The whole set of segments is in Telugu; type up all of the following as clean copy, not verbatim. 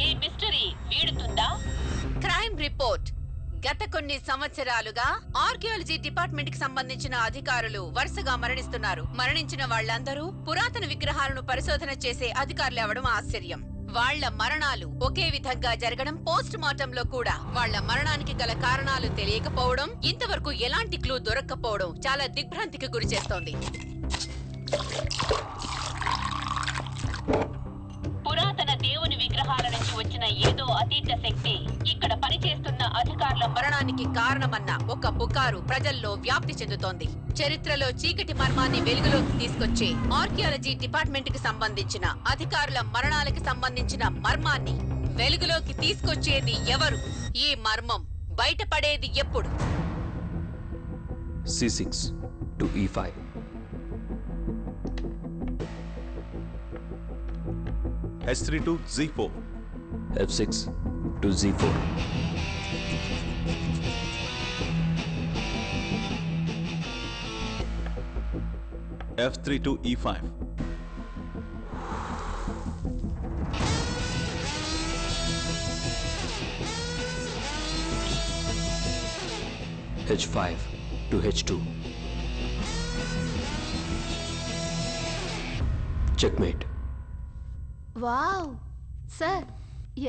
ఈ మిస్టరీ వీడుతుందా? Crime report. గత కొన్ని సంవత్సరాలుగా ఆర్కియాలజీ డిపార్ట్మెంట్ కి సంబంధించిన అధికారులు వరుసగా మరణిస్తున్నారు. మరణించిన వాళ్లందరూ పురాతన విగ్రహాలను పరిశోధన చేసే అధికారులు అవడం ఆశ్చర్యం. వాళ్ల మరణాలు ఒకే విధంగా జరగడం, పోస్ట్ మార్టంలో కూడా వాళ్ల మరణానికి గల కారణాలు తెలియకపోవడం, ఇంతవరకు ఎలాంటి క్లూ దొరక్కపోవడం చాలా దిగ్భ్రాంతికి గురి చేస్తోంది. పురాతన దేవుని విగ్రహాల నుంచి వచ్చిన ఏదో అతీత శక్తి ఇక్కడ పనిచేస్తున్న అధికారుల మరణానికి కారణమన్న ఒక పుకారు ప్రజల్లో వ్యాప్తి చెందుతోంది. చరిత్రలో చీకటి మర్మాన్ని వెలుగులోకి తీసుకొచ్చే ఆర్కియాలజీ డిపార్ట్మెంట్ కి సంబంధించిన అధికారుల మరణాలకు సంబంధించిన మర్మాన్ని వెలుగులోకి తీసుకొచ్చేది ఎవరు? ఈ మర్మం బయటపడేది ఎప్పుడు? C6 to E5. H3 to Z4. F6 to Z4. F3 to E5. H5 to H2. Checkmate. Wow sir,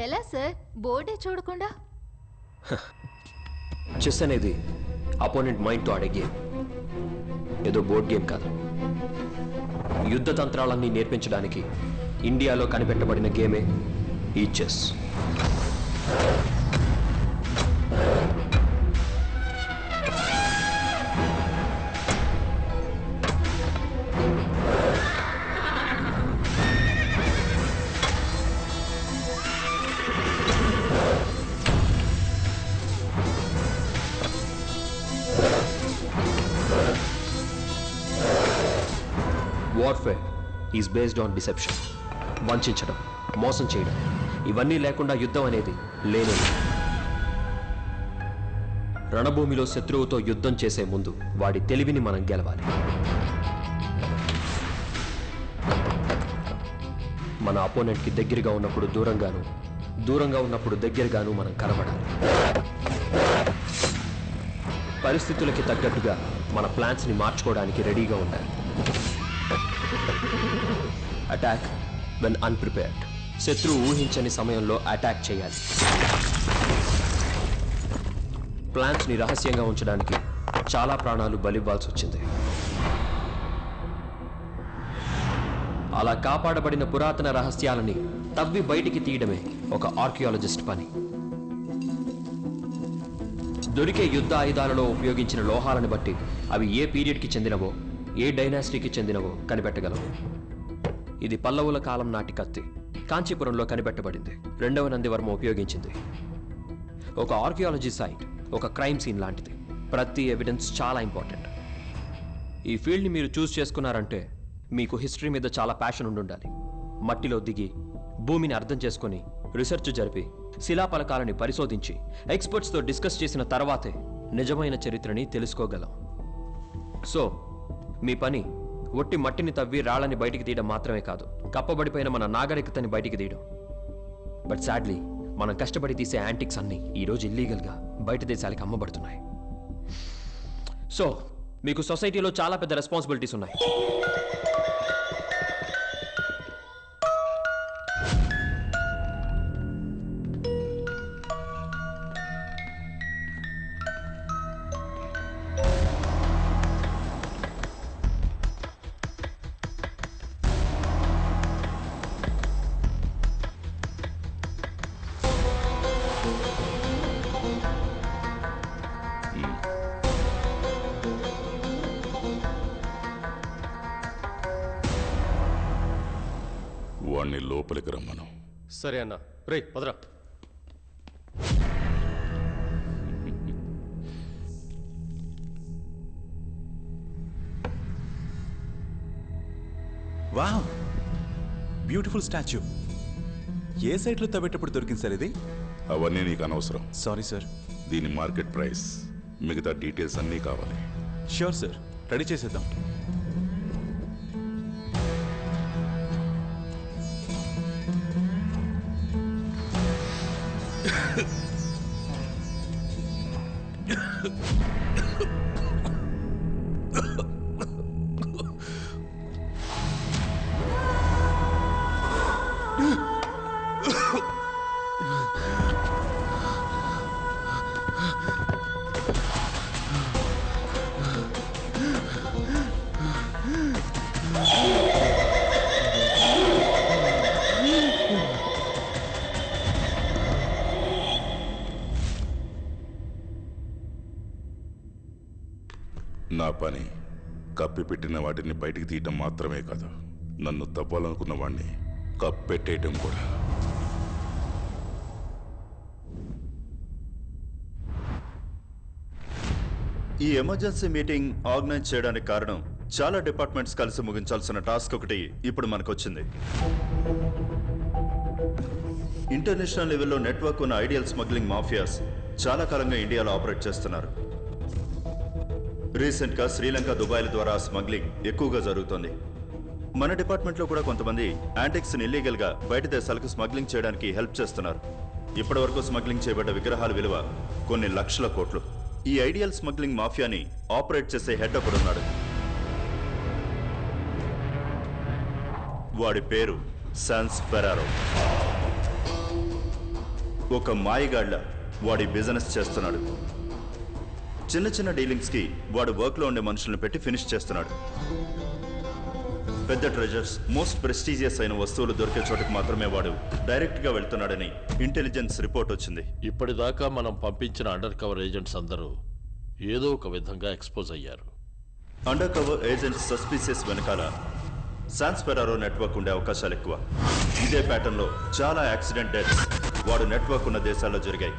ఎలా సార్ బోర్డే చూడకుండా? చెస్ అనేది అపోనెంట్ మైండ్తో ఆడే గేమ్, ఏదో బోర్డ్ గేమ్ కాదు. యుద్ధ తంత్రాలన్నీ నేర్పించడానికి ఇండియాలో కనిపెట్టబడిన గేమే ఈ chess. Warfare is based on deception. వంచడం, మోసం చేయడం, ఇవన్నీ లేకుండా యుద్ధం అనేది లేనే. రణభూమిలో శత్రువుతో యుద్ధం చేసే ముందు వాడి తెలివిని మనం గెలవాలి. మన అపోనెంట్కి దగ్గరగా ఉన్నప్పుడు దూరంగాను, దూరంగా ఉన్నప్పుడు దగ్గరగాను మనం కనబడాలి. పరిస్థితులకి తగ్గట్టుగా మన ప్లాన్స్ని మార్చుకోవడానికి రెడీగా ఉండాలి. Attack when unprepared. శత్రువు ఊహించని సమయంలో అటాక్ చేయాలి. ప్లాన్స్ని రహస్యంగా ఉంచడానికి చాలా ప్రాణాలు బలివ్వాల్సి వచ్చింది. అలా కాపాడబడిన పురాతన రహస్యాలని తవ్వి బయటికి తీయడమే ఒక ఆర్కియాలజిస్ట్ పని. దొరికే యుద్ధ ఆయుధాలలో ఉపయోగించిన లోహాలను బట్టి అవి ఏ పీరియడ్కి చెందినవో, ఏ డైనాసిటీకి చెందినవో కనిపెట్టగలవు. ఇది పల్లవుల కాలం నాటి కత్తి. కాంచీపురంలో కనిపెట్టబడింది. 2వ నందివర్మ ఉపయోగించింది. ఒక ఆర్కియాలజీ సైట్ ఒక క్రైమ్ సీన్ లాంటిది. ప్రతి ఎవిడెన్స్ చాలా ఇంపార్టెంట్. ఈ ఫీల్డ్ని మీరు చూస్ చేసుకున్నారంటే మీకు హిస్టరీ మీద చాలా ప్యాషన్ ఉండాలి. మట్టిలో దిగి భూమిని అర్థం చేసుకొని రీసెర్చ్ జరిపి శిలాపలకాలని పరిశోధించి ఎక్స్పర్ట్స్తో డిస్కస్ చేసిన తర్వాతే నిజమైన చరిత్రని తెలుసుకోగలం. సో మీ పని ఒట్టి మట్టిని తవ్వి రాళ్ళని బయటికి తీయడం మాత్రమే కాదు, కప్పబడిపోయిన మన నాగరికతని బయటికి తీయడం. బట్ సాడ్లీ మనం కష్టపడి తీసే యాంటిక్స్ అన్నీ ఈరోజు ఇల్లీగల్గా బయట దేశాలకి అమ్మబడుతున్నాయి. సో మీకు సొసైటీలో చాలా పెద్ద రెస్పాన్సిబిలిటీస్ ఉన్నాయి. వాణ్ణి లోపలికి రమ్మను. సరే అన్న. రే పదరా. Wow, beautiful statue. ఏ సైట్లో తవ్వేటప్పుడు దొరికింది సార్ ఇది? అవన్నీ నీకు అనవసరం. Sorry sir. దీని మార్కెట్ ప్రైస్, మిగతా డీటెయిల్స్ అన్నీ కావాలి. ష్యూర్ సార్, రెడీ చేసేద్దాం. నా పని కప్పిపెట్టిన వాటిని బయటికి తీయటం మాత్రమే కాదు, నన్ను తవ్వాలనుకున్న వాడిని కప్పెట్టేయటం కూడా. ఈ ఎమర్జెన్సీ మీటింగ్ ఆర్గనైజ్ చేయడానికి కారణం చాలా డిపార్ట్మెంట్స్ కలిసి ముగించాల్సిన టాస్క్ ఒకటి ఇప్పుడు మనకొచ్చింది. ఇంటర్నేషనల్ లెవెల్లో నెట్వర్క్ ఉన్న ఐడియల్ స్మగ్లింగ్ మాఫియాస్ చాలా కాలంగా ఇండియాలో ఆపరేట్ చేస్తున్నారు. రీసెంట్గా శ్రీలంక, దుబాయ్ల ద్వారా స్మగ్లింగ్ ఎక్కువగా జరుగుతోంది. మన డిపార్ట్మెంట్లో కూడా కొంతమంది యాంటిక్స్ని ఇల్లీగల్గా బయట దేశాలకు స్మగ్లింగ్ చేయడానికి హెల్ప్ చేస్తున్నారు. ఇప్పటివరకు స్మగ్లింగ్ చేయబడ్డ విగ్రహాల విలువ కొన్ని లక్షల కోట్లు. ఈ ఐడియల్ స్మగ్లింగ్ మాఫియాని ఆపరేట్ చేసే హెడ్ ఒకడున్నాడు. వాడి పేరు సాన్స్ ఫెరారో. ఒక మాయగాళ్ల వాడి బిజినెస్ చేస్తున్నాడు. చిన్న చిన్న డీలింగ్స్కి వాడు వర్క్లో ఉండే మనుషులను పెట్టి ఫినిష్ చేస్తున్నాడు. పెద్ద ట్రెజర్స్, మోస్ట్ ప్రెస్టీజియస్ అయిన వస్తువులు దొరికే చోటుకు మాత్రమే వాడు డైరెక్ట్గా వెళ్తున్నాడని ఇంటెలిజెన్స్ రిపోర్ట్ వచ్చింది. ఇప్పటిదాకా మనం పంపించిన అండర్ కవర్ ఏజెంట్స్ అందరూ ఏదో ఒక విధంగా ఎక్స్పోజ్ అయ్యారు. అండర్ కవర్ ఏజెంట్స్ సస్పీషియస్ వెనకాల సాన్స్ ఫెరారో నెట్వర్క్ ఉండే అవకాశాలు ఎక్కువ. ఇదే ప్యాటర్న్లో చాలా యాక్సిడెంట్ డెత్స్ వాడు నెట్వర్క్ ఉన్న దేశాల్లో జరిగాయి.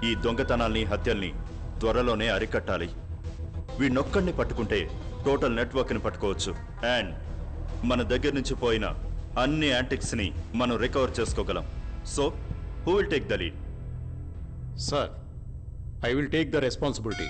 ఈ దొంగతనాల్ని, హత్యల్ని త్వరలోనే అరికట్టాలి. వీడినొక్కడిని పట్టుకుంటే టోటల్ నెట్వర్క్ని పట్టుకోవచ్చు. అండ్ మన దగ్గర నుంచి పోయిన అన్ని యాంటిక్స్ని మనం రికవర్ చేసుకోగలం. So who will take the lead? Sir, I will take the responsibility.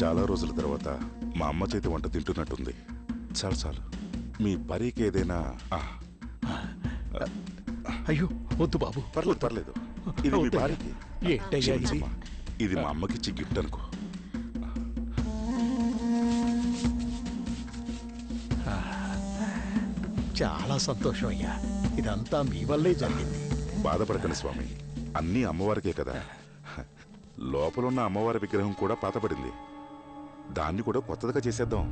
చాలా రోజుల తర్వాత మా అమ్మ చేతి వంట తింటున్నట్టుంది. చాలు చాలు, మీ పరికి ఏదైనా. అయ్యో వద్దు బాబు. పర్లేదు పర్లేదు, ఇది మీ భార్యకి. క్షమించమ్మా, ఇది మా అమ్మకిచ్చి గిఫ్ట్ అనుకో. చాలా సంతోషం అయ్యా, ఇదంతా మీ వల్లే జరిగింది. బాధపడకండి స్వామి, అన్నీ అమ్మవారికే కదా. లోపలున్న అమ్మవారి విగ్రహం కూడా పాతబడింది, దాన్ని కూడా కొత్తదిగా చేసేద్దాం.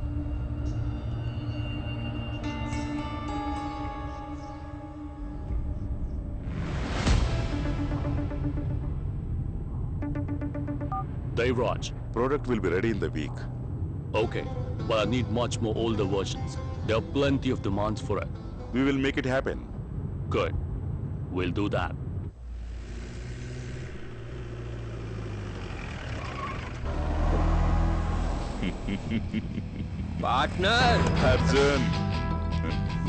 Devraj. Product will be ready in the week. Okay, but I need much more older versions. There are plenty of demands for it. We will make it happen. Good. We'll do that. Partner Arjun,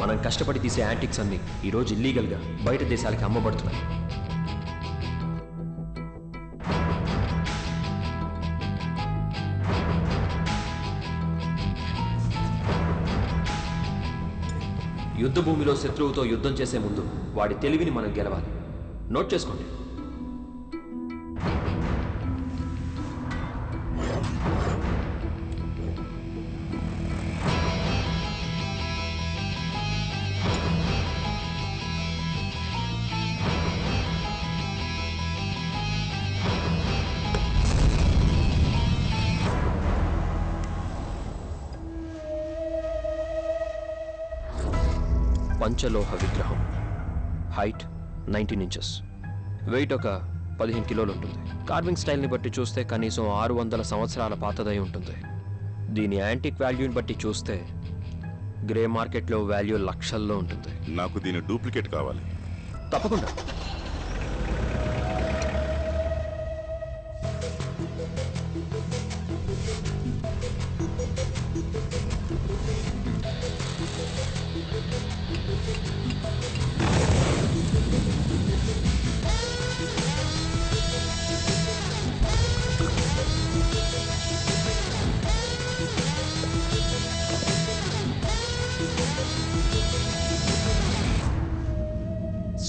మనం కష్టపడి తీసే యాంటిక్స్ అన్ని ఈరోజు ఇల్లీగల్గా బయట దేశాలకి అమ్మబడుతున్నాయి. యుద్ధ భూమిలో శత్రువుతో యుద్ధం చేసే ముందు వాడి తెలివిని మనం గెలవాలి. నోట్ చేసుకోండి. పంచలోహ విగ్రహం, హైట్ 19 ఇంచెస్, వెయిట్ ఒక 15 కిలోలు ఉంటుంది. కార్వింగ్ స్టైల్ని బట్టి చూస్తే కనీసం 600 సంవత్సరాల పాతదై ఉంటుంది. దీని యాంటిక్ వాల్యూని బట్టి చూస్తే గ్రే మార్కెట్లో వాల్యూ లక్షల్లో ఉంటుంది. నాకు దీని డూప్లికేట్ కావాలి. తప్పకుండా.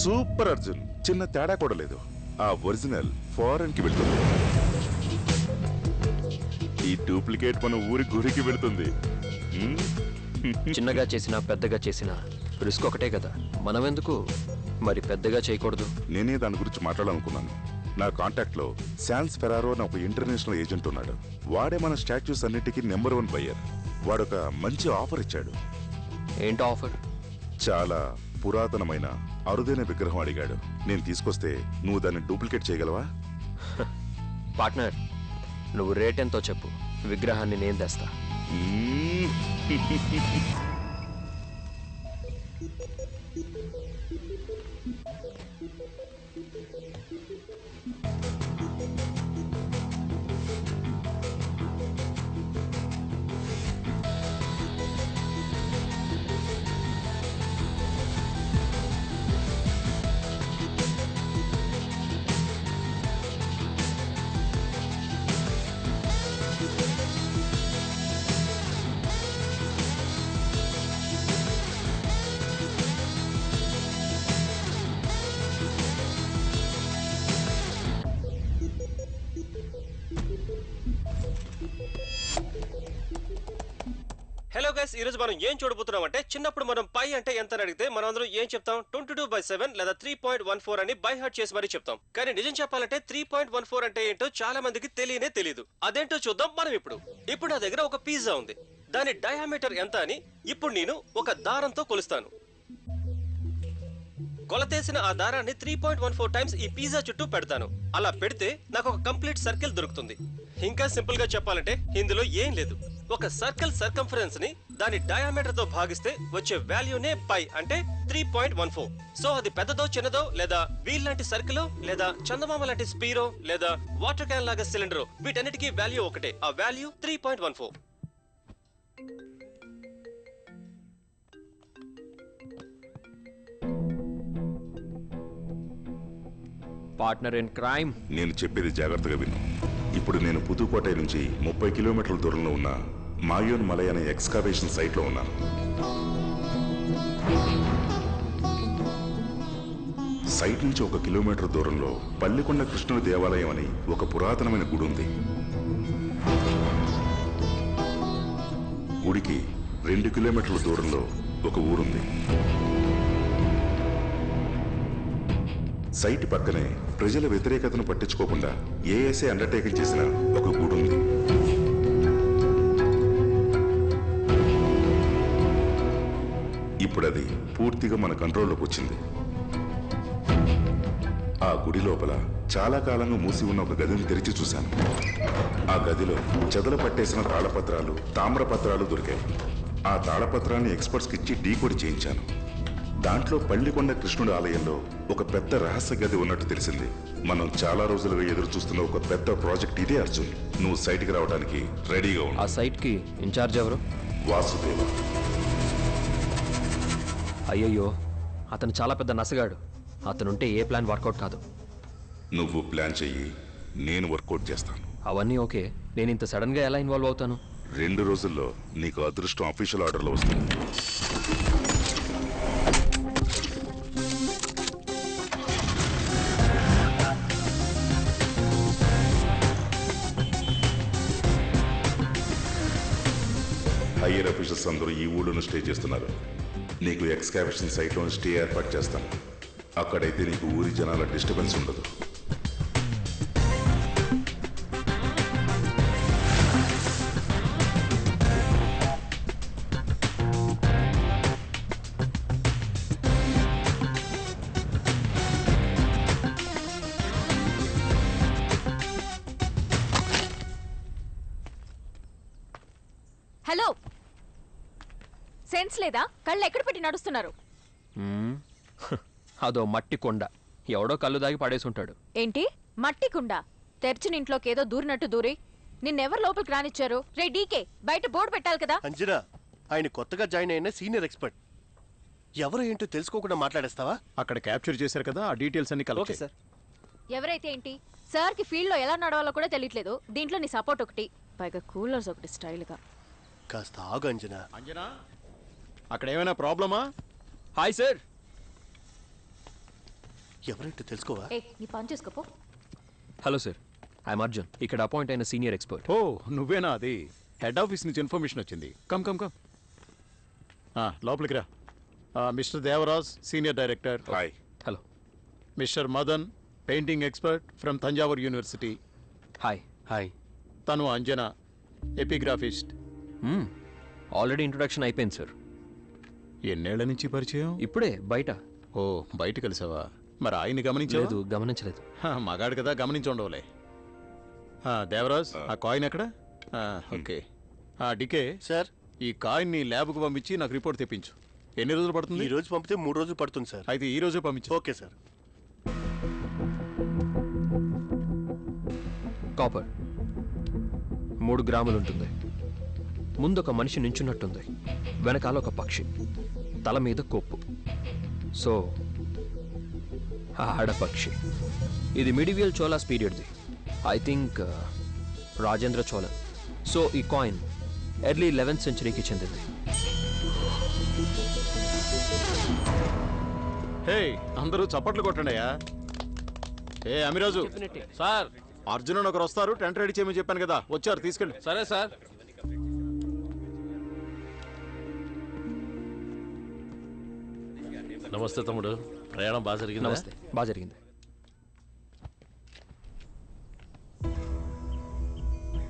సూపర్ అర్జున్, చిన్న తేడా కూడా లేదు. ఆ ఒరిజినల్ ఫారెన్ కి వెళ్తుంది, ఈ డూప్లికేట్ మన ఊరి గురికి వెళ్తుంది. చిన్నగా చేసినా పెద్దగా చేసినా రిస్క్ ఒకటే కదా, మనం ఎందుకు మరి పెద్దగా చేయకూడదు? నేనే దాని గురించి మాట్లాడాలనుకున్నాను. నా కాంటాక్ట్ లో శాన్స్ ఫెరారో అని ఒక ఇంటర్నేషనల్ ఏజెంట్ ఉన్నాడు. వాడే మన స్టాచ్యూస్ అన్నిటికీ నెంబర్ 1 బయ్యర్. వాడొక మంచి ఆఫర్ ఇచ్చాడు. ఏంటో ఆఫర్? చాలా పురాతనమైన అరుదైన విగ్రహం అడిగాడు. నేను తీసుకొస్తే నువ్వు దాన్ని డూప్లికేట్ చేయగలవా? పార్ట్నర్, నువ్వు రేట్ ఎంతో చెప్పు, విగ్రహాన్ని నేను తెస్తా. హలో గైస్, ఈ రోజు మనం ఏం చూడబోతున్నాం అంటే, చిన్నప్పుడు మనం పై అంటే ఎంత అని అడిగితే మనం అందరం ఏం చెప్తాం? 22/7 లేదా 3.14 అని బై హార్ట్ చేసి మరీ చెప్తాం. కానీ నిజం చెప్పాలంటే 3.14 అంటే ఏంటో చాలా మందికి తెలియదు. అదేంటో చూద్దాం మనం ఇప్పుడు నా దగ్గర ఒక పిజ్జా ఉంది. దాని డయామీటర్ ఎంత అని ఇప్పుడు నేను ఒక దారంతో కొలుస్తాను. కొలతేసిన ఆ దారాన్ని 3.14 టైమ్స్ ఈ పిజ్జా చుట్టూ పెడతాను. అలా పెడితే నాకు ఒక కంప్లీట్ సర్కిల్ దొరుకుతుంది. ఇంకా సింపుల్ గా చెప్పాలంటే ఇందులో ఏం లేదు. ఒక సర్కిల్ సర్కంఫరెన్స్ ని దాని డయామీటర్ తో భాగిస్తే వచ్చే వాల్యూనే పై అంటే 3.14. సో అది పెద్దదో చిన్నదో లేదా వీల్ లాంటి సర్కిల్ లేదా చందమామ లాంటి స్పీరో లేదా వాటర్ క్యాన్ లాగా సిలిండర్, వీటన్నిటికీ వాల్యూ ఒకటే. ఆ వాల్యూ 3.14. పార్ట్నర్ ఇన్ క్రైమ్, నేను చెప్పేది జాగ్రత్తగా విను. ఇప్పుడు నేను పుదుకోటై నుంచి 30 కిలోమీటర్ల దూరంలో ఉన్న మాయోన్ మలై అనే ఎక్స్కావేషన్ సైట్ లో ఉన్నాను. సైట్ నుంచి 1 కిలోమీటర్ దూరంలో పల్లికొండ కృష్ణుడి దేవాలయం అని ఒక పురాతనమైన గుడి ఉంది. గుడికి 2 కిలోమీటర్ల దూరంలో ఒక ఊరుంది. సైట్ పక్కనే ప్రజల వ్యతిరేకతను పట్టించుకోకుండా ఏఎస్ఏ అండర్టేకింగ్ చేసిన ఒక గుడి ఉంది. ఇప్పుడు అది పూర్తిగా మన కంట్రోల్లోకి వచ్చింది. ఆ గుడి లోపల చాలా కాలంగా మూసి ఉన్న ఒక గదిని తెరిచి చూశాను. ఆ గదిలో చెదలు పట్టేసిన తాళపత్రాలు, తామ్రపత్రాలు దొరికాయి. ఆ తాళపత్రాన్ని ఎక్స్పర్ట్స్కి ఇచ్చి డీకోడ్ చేయించాను. దాంట్లో పల్లికొండ కృష్ణుడి ఆలయంలో ఒక పెద్ద రహస్య గది ఉన్నట్టు తెలిసింది. మనం చాలా రోజులుగా ఎదురు చూస్తున్న ఒక పెద్ద ప్రాజెక్ట్ ఇదే అర్జున్. నువ్వు సైట్కి రావడానికి రెడీగా ఉన్నా. ఆ సైట్ కి ఇన్ఛార్జ్ ఎవరు? వాసుదేవ. అయ్యయ్యో, అతను చాలా పెద్ద నసగాడు. అతనుంటే ఏ ప్లాన్ వర్కౌట్ కాదు. నువ్వు ప్లాన్ చెయ్యి, నేను వర్కౌట్ చేస్తాను. అవన్నీ ఓకే, నేను ఇంత సడన్ గా ఎలా ఇన్వాల్వ్ అవుతాను? 2 రోజుల్లో నీకు అదృష్టం అఫీషియల్ ఆర్డర్లో వస్తుంది. హైయర్ అఫీషియల్స్ అందరూ ఈ ఊళ్ళోనే స్టే చేస్తున్నారు. నీకు ఎక్స్కావేషన్ సైట్లో స్టే ఏర్పాటు చేస్తాను. అక్కడైతే నీకు ఊరి జనాల డిస్టర్బెన్స్ ఉండదు. హలో, సెన్స్ లేదా? కళ్ళు ఎక్కడ పెట్టి నడుస్తున్నారు? అదో మట్టి కొండ, ఎవడో కళ్ళు దాగి పడేసి ఉంటాడు. ఏంటి మట్టి కుండ? తెరిచిన ఇంట్లోకి ఏదో దూరినట్టు దూరి నిన్నెవరు లోపలికి రానిచ్చారు? రే డీకే, బయట బోర్డు పెట్టాలి కదా. అంజనా, ఆయన కొత్తగా జాయిన్ అయిన సీనియర్ ఎక్స్పర్ట్. ఎవరో ఏంటో తెలుసుకోకుండా మాట్లాడేస్తావా? అక్కడ క్యాప్చర్ చేశారు కదా, ఆ డీటెయిల్స్ అన్ని కలెక్ట్ సార్. ఎవరైతే ఏంటి, సార్ కి ఫీల్డ్ లో ఎలా నడవాలో కూడా తెలియట్లేదు. దీంట్లో నీ సపోర్ట్ ఒకటి, పైగా కూలర్స్ ఒకటి స్టైల్ గా. కాస్త ఆగు అంజనా. అంజనా, అక్కడ ఏమైనా ప్రాబ్లమా? Hi sir. ఎవరైతే తెలుసుకోవా? నీ పని చేసుకోపో. హలో సార్, ఐఎమ్ అర్జున్, ఇక్కడ అపాయింట్ అయిన సీనియర్ ఎక్స్పర్ట్. ఓ నువ్వేనా? అది హెడ్ ఆఫీస్ నుంచి ఇన్ఫర్మేషన్ వచ్చింది. కమ్ కమ్ కమ్, లోపలికి రా. Mister Devaraj, senior director. Hi. Hello. Mister Madan, painting expert from Thanjavur university. Hi. Hi. తను అంజనా, ఎపిగ్రాఫిస్ట్. ఆల్రెడీ ఇంట్రొడక్షన్ అయిపోయింది సార్. ఎన్నేళ్ల నుంచి పరిచయం? ఇప్పుడే బయట. ఓ బయట కలిసావా? మరి ఆయన్ని గమనించలేదు? గమనించలేదు. మగాడు కదా, గమనించి ఉండవులే. దేవరాజ్, ఆ కాయిన్ ఎక్కడ? ఓకే. డికే సార్, ఈ కాయిన్ ని ల్యాబ్కు పంపించి నాకు రిపోర్ట్ తెప్పించు. ఎన్ని రోజులు పడుతుంది? ఈ రోజు పంపితే 3 రోజులు పడుతుంది సార్. అయితే ఈ రోజే పంపించు. Okay sir. కాపర్ 3 గ్రాములు ఉంటుంది. ముందొక మనిషి నించున్నట్టుంది, వెనకాల ఒక పక్షి, తల మీద కొప్పు. సో ఆడపక్షి. ఇది మిడివియల్ చోళాస్ పీరియడ్ది. I think Rajendra Cholan. So ఈ కాయిన్ ఎర్లీ 11th సెంచరీకి చెందింది. హే, అందరూ చప్పట్లు కొట్టండియా. ఏ అమిరాజు సార్, అర్జున్ ఒకరు వస్తారు, టెంట్ రెడీ చేయమని చెప్పాను కదా, వచ్చారు, తీసుకెళ్ళి. సరే సార్. నమస్తే తమ్ముడు, ప్రయాణం బాగా జరిగింది? నమస్తే, బాగా జరిగింది.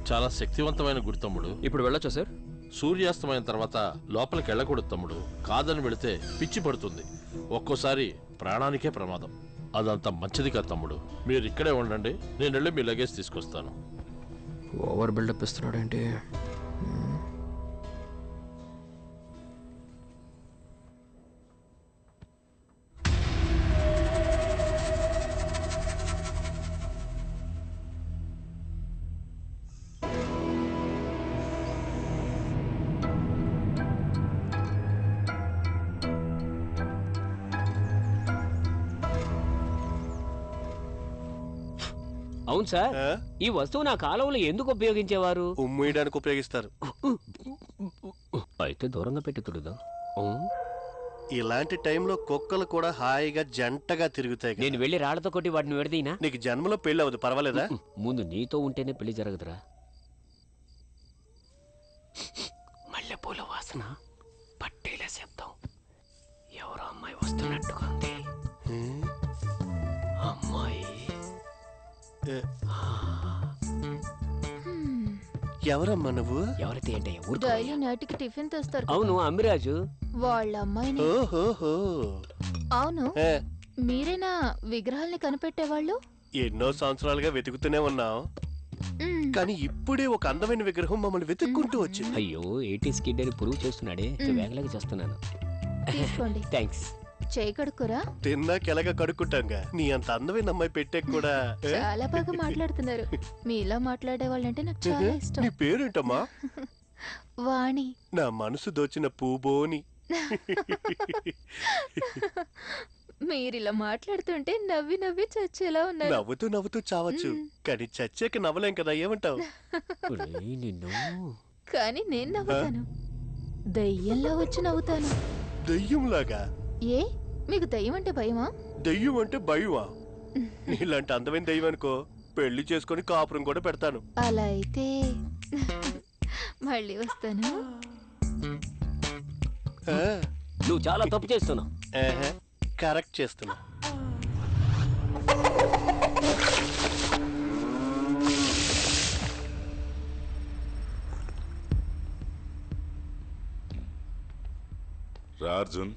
చాలా శక్తివంతమైన గుడి తమ్ముడు. ఇప్పుడు వెళ్ళొచ్చా సార్? సూర్యాస్తమైన తర్వాత లోపలికి వెళ్ళకూడదు తమ్ముడు. కాదని వెళితే పిచ్చి పడుతుంది, ఒక్కోసారి ప్రాణానికే ప్రమాదం. అదంతా మంచిది కాదు తమ్ముడు. మీరు ఇక్కడే ఉండండి, నేను వెళ్ళి మీ లగేజ్ తీసుకొస్తాను. ఓవర్ బిల్డప్ ఇస్తున్నాడేంటి? అవును సార్, ఈ వస్తువు నా కాలంలో ఎందుకు ఉపయోగించేవారు? ఉమ్మేయడానికి ఉపయోగిస్తారు. అయితే దూరంగా పెట్టి తుడుదా. ఇలాంటి టైంలో కుక్కలు కూడా హాయిగా జంటగా తిరుగుతాయి. నేను వెళ్ళి రాళ్లతో కొట్టి వాటిని విడదీనా? నీకు జన్మలో పెళ్లి అవ్వదు, పర్వాలేదా? ముందు నీతో ఉంటేనే పెళ్లి జరగదురా. మల్లెపూల వాసన, పట్టేల శబ్దం, ఎవరో అమ్మాయి వస్తున్నట్టుగా ఉంది. అమ్మాయి ఎవరమ్మా నువ్వు? ఎవరైతే ఏంటి? డైలీ నైట్కి టిఫిన్ తెస్తారు. అవును, అమ్మిరాజు వాళ్ళ అమ్మాయిని. ఓహోహో. అవును, మీరేనా విగ్రహాల్ని కనిపెట్టేవాళ్ళు? ఎన్నో సంవత్సరాలుగా వెతుకుతూనే ఉన్నాం, కానీ ఇప్పుడే ఒక అందమైన విగ్రహం మమ్మల్ని వెతుక్కుంటూ వచ్చింది. అయ్యో, 80s కిడ్ అని ప్రూవ్ చేస్తున్నాడే, వేగలాగా చేస్తున్నాను. తీసుకోండి. థ్యాంక్స్. చేయి కడుక్కురా. తిన్నాక ఎలాగా కడుక్కుంటాంగా. నీ అంత అందమైన అమ్మాయి పెట్టే కూడా. చాలా బాగా మాట్లాడుతున్నారు. మీలా మాట్లాడే వాళ్ళంటే నాకు చాలా ఇష్టం. నీ పేరేంటమ్మా? వాణి. నా మనసు దోచిన పూబోని. మీరిలా మాట్లాడుతుంటే నవ్వి నవ్వి చచ్చేలా ఉన్నారు. నవ్వుతూ నవ్వుతూ చావచ్చు, కానీ చచ్చాక నవ్వలేం కదా, ఏమంటావు? కానీ నేను నవ్వుతాను, దయ్యంలా వచ్చి నవ్వుతాను. దయ్యంలాగా? ఏ, మీకు దయ్యం అంటే భయమా? దయ్యం అంటే భయమా? నీలాంటి అందమైన దయ్యం అనుకో, పెళ్లి చేసుకుని కాపురం కూడా పెడతాను. అలా అయితే మళ్ళీ వస్తాను. నువ్వు చాలా తప్పు చేస్తున్నావు. కరెక్ట్ చేస్తున్నా. అర్జున్,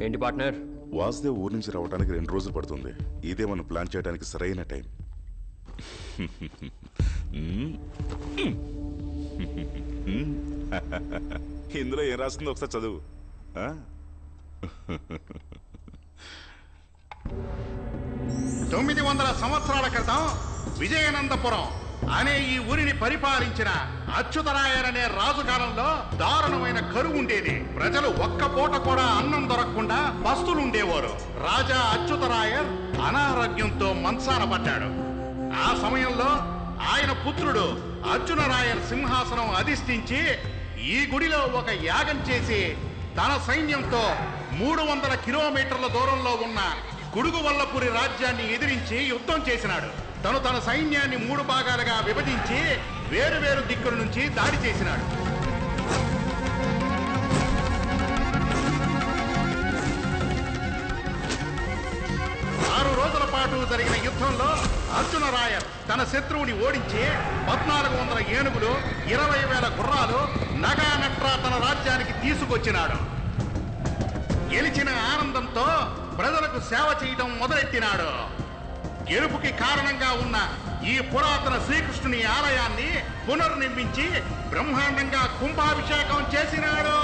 ఏంటి పార్ట్నర్? వాసుదేవ్ ఊరి నుంచి రావడానికి 2 రోజులు పడుతుంది. ఇదే మనం ప్లాన్ చేయడానికి సరైన టైం. ఇందులో ఏం రాస్తుందో ఒకసారి చదువు. 900 సంవత్సరాల క్రితం విజయనందపురం అనే ఈ ఊరిని పరిపాలించిన అచ్యుతరాయరనే రాజుకాలంలో దారుణమైన కరువు ఉండేది. ప్రజలు ఒక్క పూట కూడా అన్నం దొరకకుండా పస్తులుండేవారు. రాజా అచ్యుతరాయర్ అనారోగ్యంతో మంచాన పడ్డాడు. ఆ సమయంలో ఆయన పుత్రుడు అర్జునరాయర్ సింహాసనం అధిష్ఠించి ఈ గుడిలో ఒక యాగం చేసి తన సైన్యంతో 300 కిలోమీటర్ల దూరంలో ఉన్న కుడుగువల్లపురి రాజ్యాన్ని ఎదిరించి యుద్ధం చేసినాడు. తన సైన్యాన్ని 3 భాగాలుగా విభజించి వేరు దిక్కుల నుంచి దాడి చేసినాడు. రోజుల పాటు జరిగిన యుద్ధంలో అర్జునరాయర్ తన శత్రువుని ఓడించి 1400 ఏనుగులు, 20,000 గుర్రాలు, నగా నట్రా తన రాజ్యానికి తీసుకొచ్చినాడు. గెలిచిన ఆనందంతో ప్రజలకు సేవ చేయడం మొదలెట్టినాడు. గెలుపుకి కారణంగా ఉన్న ఈ పురాతన శ్రీకృష్ణుని ఆలయాన్ని పునర్నిర్మించి బ్రహ్మాండంగా కుంభాభిషేకం చేసినాడు.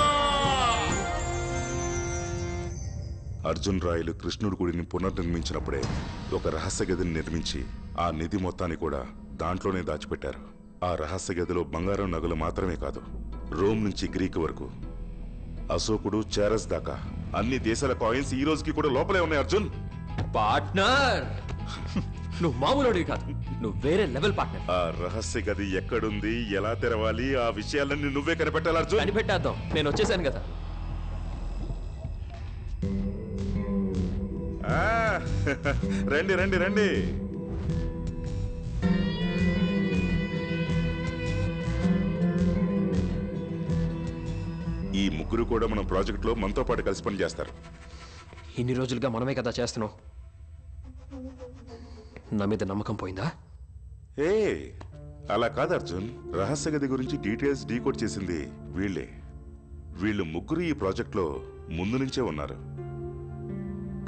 అర్జున్ రాయలు కృష్ణుడి గుడిని పునర్నిర్మించినప్పుడే ఒక రహస్య గదిని నిర్మించి ఆ నిధి మొత్తాన్ని కూడా దాంట్లోనే దాచిపెట్టారు. ఆ రహస్య గదిలో బంగారం నగలు మాత్రమే కాదు, రోమ్ నుంచి గ్రీక్ వరకు, అశోకుడు, చారస్ దాకా అన్ని దేశాల కాయిన్స్ ఈ రోజుకి కూడా లోపలే ఉన్నాయి. అర్జున్ పార్ట్నర్, నువ్వు మామూలుడివి కాదు, నువ్వు వేరే లెవెల్ పార్ట్నర్. ఆ రహస్య గది ఎక్కడుంది, ఎలా తెరవాలి, ఆ విషయాలన్నీ నువ్వే కనిపెట్టాలి అర్జున్. కనిపెట్టేద్దాం, నేను వచ్చేసాను కదా. రండి రండి రండి. ఈ ముగ్గురు కూడా మన ప్రాజెక్ట్ లో మనతో పాటు కలిసి పని చేస్తారు. ఇన్ని రోజులుగా మనమే కదా చేస్తున్నాం. నా మీద నమ్మకం పోయిందా? ఏ అలా కాదు అర్జున్, రహస్య గది గురించి డీటెయిల్స్ డీకోడ్ చేసింది వీళ్ళే. వీళ్ళు ముగ్గురు ఈ ప్రాజెక్ట్ లో ముందు నుంచే ఉన్నారు.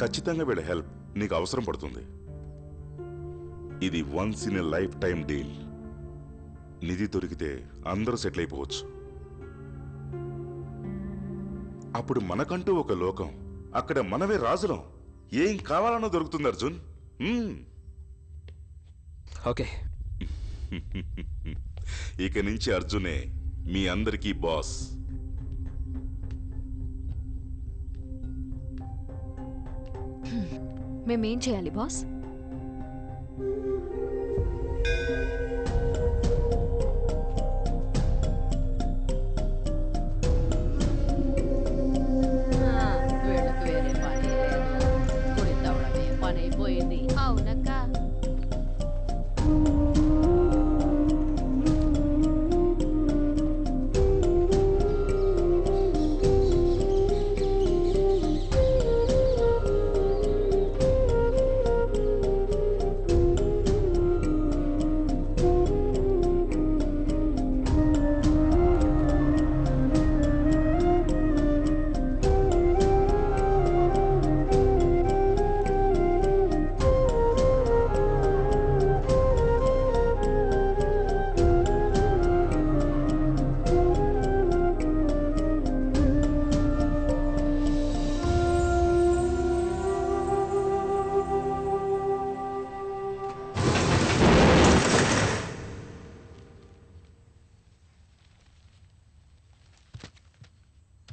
ఖచ్చితంగా వీళ్ళ హెల్ప్ నీకు అవసరం పడుతుంది. ఇది once in a lifetime deal. నిధి దొరికితే అందరూ సెటిల్ అయిపోవచ్చు. అప్పుడు మనకంటూ ఒక లోకం, అక్కడ మనమే రాజులం. ఏం కావాలన్నా దొరుకుతుంది అర్జున్. ఓకే. ఇక నుంచి అర్జునే మీ అందరికీ బాస్. మేమేం చేయాలి బాస్? వీళ్ళకి వేరే పని లేదు, గుడి తవ్వడమే పని అయిపోయింది. అవునక్క.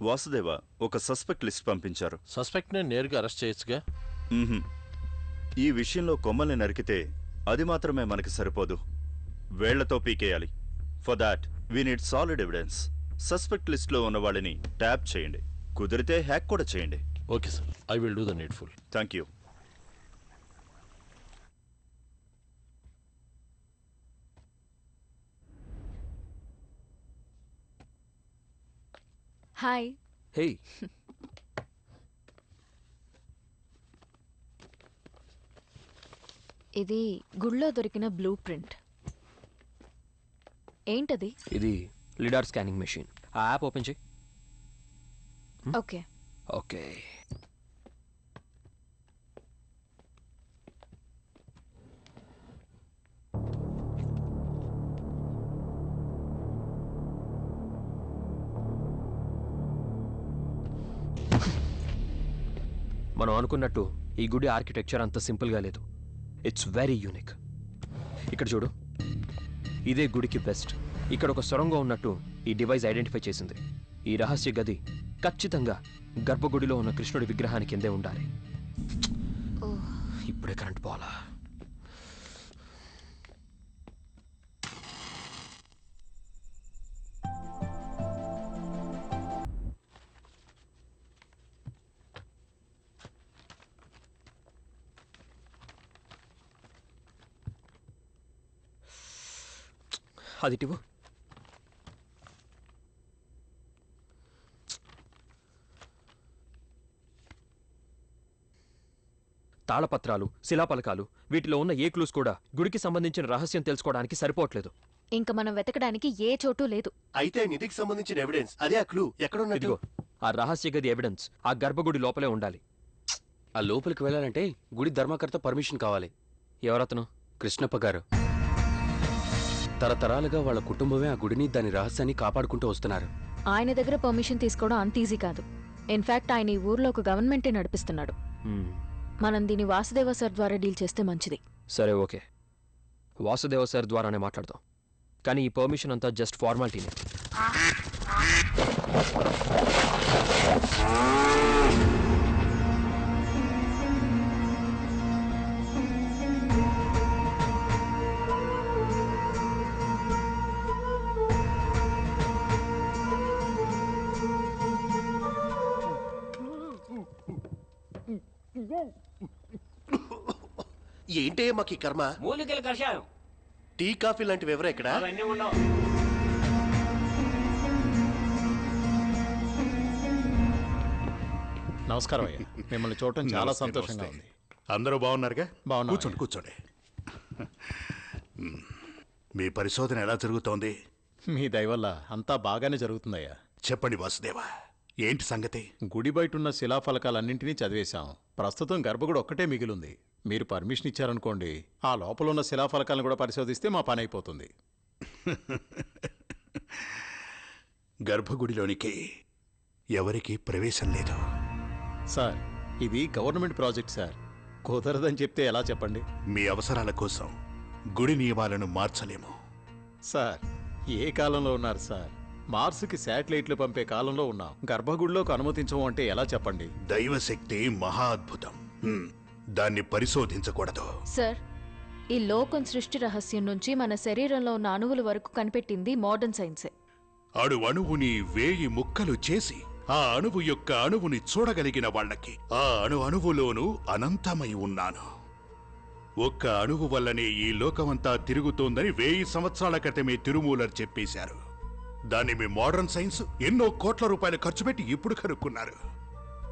వాసుదేవ, ఒక సస్పెక్ట్ లిస్ట్ పంపించారు. సస్పెక్ట్ ని నేరుగా అరెస్ట్ చేయొచ్చుగా? ఈ విషయంలో కొమ్మల్ని నరికితే అది మాత్రమే మనకి సరిపోదు, వేళ్లతో పీకేయాలి. For that we need solid evidence. Suspect list లో ఉన్న వాళ్ళని ట్యాప్ చేయండి, కుదిరితే హ్యాక్ కూడా చేయండి. Okay sir, I will do the needful. Thank you. Hi. Hey. ఇది గుళ్ళో దొరికిన బ్లూ ప్రింట్. ఏంటది? ఇది లిడార్ స్కానింగ్ మెషిన్. ఆ యాప్ ఓపెన్ చేయి. ఓకే. ఓకే. మనం అనుకున్నట్టు ఈ గుడి ఆర్కిటెక్చర్ అంత సింపుల్గా లేదు. It's very unique. ఇక్కడ చూడు, ఇదే గుడికి బెస్ట్. ఇక్కడ ఒక సొరంగం ఉన్నట్టు ఈ డివైస్ ఐడెంటిఫై చేసింది. ఈ రహస్య గది ఖచ్చితంగా గర్భగుడిలో ఉన్న కృష్ణుడి విగ్రహానికి కిందే ఉండాలి. ఇప్పుడే కరెంట్ పోవాలా? అది టివు. తాళపత్రాలు, శిలాపలకాలు, వీటిలో ఉన్న ఏ క్లూస్ కూడా గుడికి సంబంధించిన రహస్యం తెలుసుకోవడానికి సరిపోవట్లేదు. ఇంక మనం వెతకడానికి ఏ చోటు లేదు. అయితే నిధికి సంబంధించిన ఎవిడెన్స్ అదే ఆ క్లూ ఎక్కడ ఇదిగో ఆ రహస్య గది ఎవిడెన్స్ ఆ గర్భగుడి లోపలే ఉండాలి. ఆ లోపలికి వెళ్ళాలంటే గుడి ధర్మకర్త పర్మిషన్ కావాలి. ఎవరతను? కృష్ణప్ప గారు. తరతరాలుగా వాళ్ళ కుటుంబమే ఆ గుడిని దాని రహస్యాన్ని కాపాడుకుంటూ వస్తున్నారు. ఆయన దగ్గర పర్మిషన్ తీసుకోవడం అంత ఈజీ కాదు. ఇన్ఫాక్ట్ ఆయన ఈ ఊర్లో ఒక గవర్నమెంటే నడిపిస్తున్నాడు. మనం దీన్ని వాసుదేవ సార్ ద్వారా డీల్ చేస్తే మంచిది. సరే, ఓకే, వాసుదేవ సార్ ద్వారానే మాట్లాడదాం. కానీ ఈ పర్మిషన్ అంతా జస్ట్ ఫార్మాలిటీనే. ఏంటే మాకు ఈ కర్మ? మూలికల కషాయం, టీ కాఫీ లాంటివి ఎవరు ఇక్కడ? అవన్నీ ఉండవు. నమస్కారం అయ్యా, మిమ్మల్ని చూడటం చాలా సంతోషంగా ఉంది. అందరూ బాగున్నారుగా? బాగున్నాం. కూర్చోండి కూర్చోండి. మీ పరిశోధన ఎలా జరుగుతోంది? మీ దయ వల్ల అంతా బాగానే జరుగుతుందయ్యా. చెప్పండి వాసుదేవ, ఏంటి సంగతి? గుడి బయటున్న శిలాఫలకాలన్నింటినీ చదివేశాం. ప్రస్తుతం గర్భగుడి ఒక్కటే మిగిలింది. మీరు పర్మిషన్ ఇచ్చారనుకోండి, ఆ లోపల ఉన్న శిలాఫలకాలను కూడా పరిశోధిస్తే మా పని అయిపోతుంది. గర్భగుడిలోనికి ఎవరికీ ప్రవేశం లేదు. సార్, ఇది గవర్నమెంట్ ప్రాజెక్ట్ సార్. కుదరదని చెప్తే ఎలా చెప్పండి? మీ అవసరాల కోసం గుడి నియమాలను మార్చలేము. సార్, ఏ కాలంలో ఉన్నారు సార్? మార్సుకి శాటిలైట్లు పంపే కాలంలో ఉన్నాం. గర్భగుడిలోకి అనుమతించము అంటే ఎలా చెప్పండి? దైవశక్తి మహా అద్భుతం. దాన్ని పరిశోధించకూడదు. సార్, ఈ లోకం సృష్టి రహస్యం నుంచి మన శరీరంలో ఉన్న అణువుల వరకు కనిపెట్టింది మోడర్న్ సైన్సే. అణువుని 1000 ముక్కలు చేసి ఆ అణువు యొక్క అణువుని చూడగలిగిన వాళ్ళకి ఆ అణువులోనూ అనంతమై ఉన్నాను. ఒక్క అణువు వల్లనే ఈ లోకమంతా తిరుగుతోందని 1000 సంవత్సరాల క్రితమే తిరుమూలర్ చెప్పేశారు. దాన్ని మీ మోడర్న్ సైన్స్ ఎన్నో కోట్ల రూపాయలు ఖర్చు పెట్టి ఇప్పుడు కనుక్కున్నారు.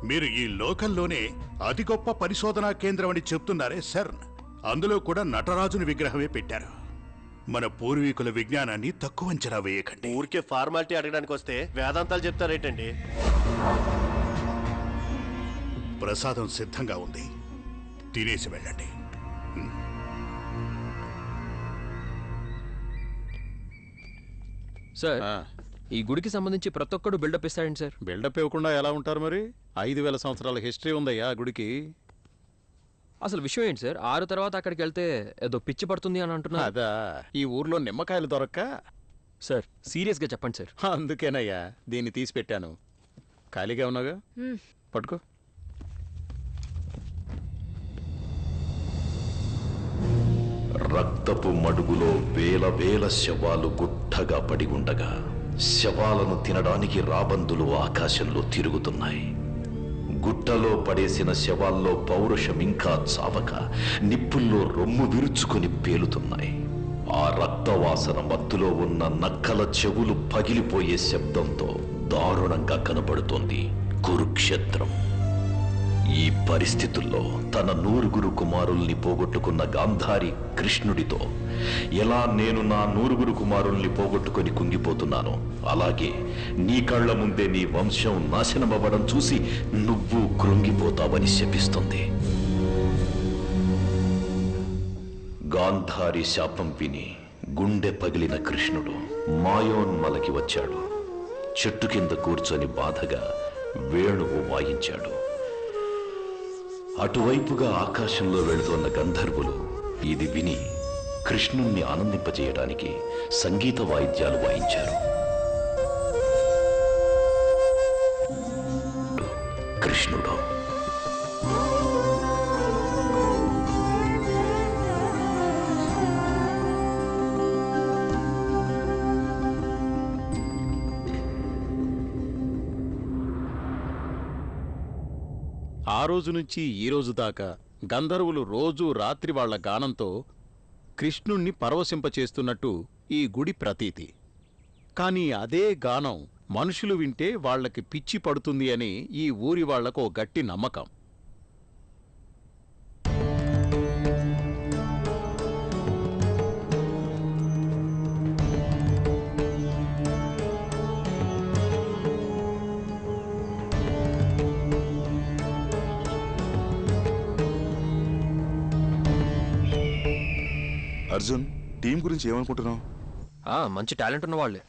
మీరు ఈ లోకంలోనే అతి గొప్ప పరిశోధనా కేంద్రం అని చెప్తున్నారే సెర్న్, అందులో కూడా నటరాజుని విగ్రహమే పెట్టారు. మన పూర్వీకుల విజ్ఞానాన్ని తక్కువ అంచనా వేయకండి. ఊరికే ఫార్మాలిటీ అడగడానికి వస్తే వేదాంతాలు చెప్తారేంటండి? ప్రసాదం సిద్ధంగా ఉంది, తినేసి వెళ్ళండి. సార్, ఈ గుడికి సంబంధించి ప్రతి ఒక్కడు బిల్డప్ ఇస్తాడండి సార్. బిల్డప్ ఇవ్వకుండా ఎలా ఉంటారు మరి? 5000 సంవత్సరాల హిస్టరీ ఉందయ్యా ఆ గుడికి. అసలు విషయం ఏంటి సార్? 6 తర్వాత అక్కడికి వెళ్తే ఏదో పిచ్చి పడుతుంది అని అంటున్నా. అదా, ఈ ఊర్లో నిమ్మకాయలు దొరక్క. సార్, సీరియస్గా చెప్పండి సార్. అందుకేనయ్యా దీన్ని తీసి పెట్టాను. ఖాళీగా ఉన్నాగా, పట్టుకో. రక్తపు మడుగులో వేల వేల శవాలు గుట్టగా పడి ఉండగా శవాలను తినడానికి రాబందులు ఆకాశంలో తిరుగుతున్నాయి. గుట్టలో పడేసిన శవాల్లో పౌరుషం ఇంకా చావక నిప్పుల్లో రొమ్ము విరుచుకొని పేలుతున్నాయి. ఆ రక్తవాసన మత్తులో ఉన్న నక్కల చెవులు పగిలిపోయే శబ్దంతో దారుణంగా కనబడుతోంది కురుక్షేత్రం. ఈ పరిస్థితుల్లో తన 9 కుమారుల్ని పోగొట్టుకున్న గాంధారి కృష్ణుడితో ఎలా నేను నా 9 కుమారుల్ని పోగొట్టుకొని కుంగిపోతున్నానో, అలాగే నీ కళ్ళ ముందే నీ వంశం నాశనమవ్వడం చూసి నువ్వు కృంగిపోతావని శపిస్తుంది. గాంధారి శాపం విని గుండె పగిలిన కృష్ణుడు మాయోన్మలకి వచ్చాడు. చెట్టు కింద కూర్చొని బాధగా వేణువు వాయించాడు. అటువైపుగా ఆకాశంలో వెళుతున్న గంధర్వులు ఇది విని కృష్ణుణ్ణి ఆనందింపజేయడానికి సంగీత వాయిద్యాలు వాయించారు. కృష్ణుడు ఆ రోజు నుంచి ఈ రోజు దాకా గంధర్వులు రోజూ రాత్రి వాళ్ల గానంతో కృష్ణుణ్ణి పరవశింపచేస్తున్నట్టు ఈ గుడి ప్రతీతి. కానీ అదే గానం మనుషులు వింటే వాళ్లకి పిచ్చి పడుతుంది అని ఈ ఊరి వాళ్లకు ఓ గట్టి నమ్మకం. అర్జున్, టీం గురించి ఏమనుకుంటున్నావు? మంచి టాలెంట్ ఉన్న వాళ్ళే.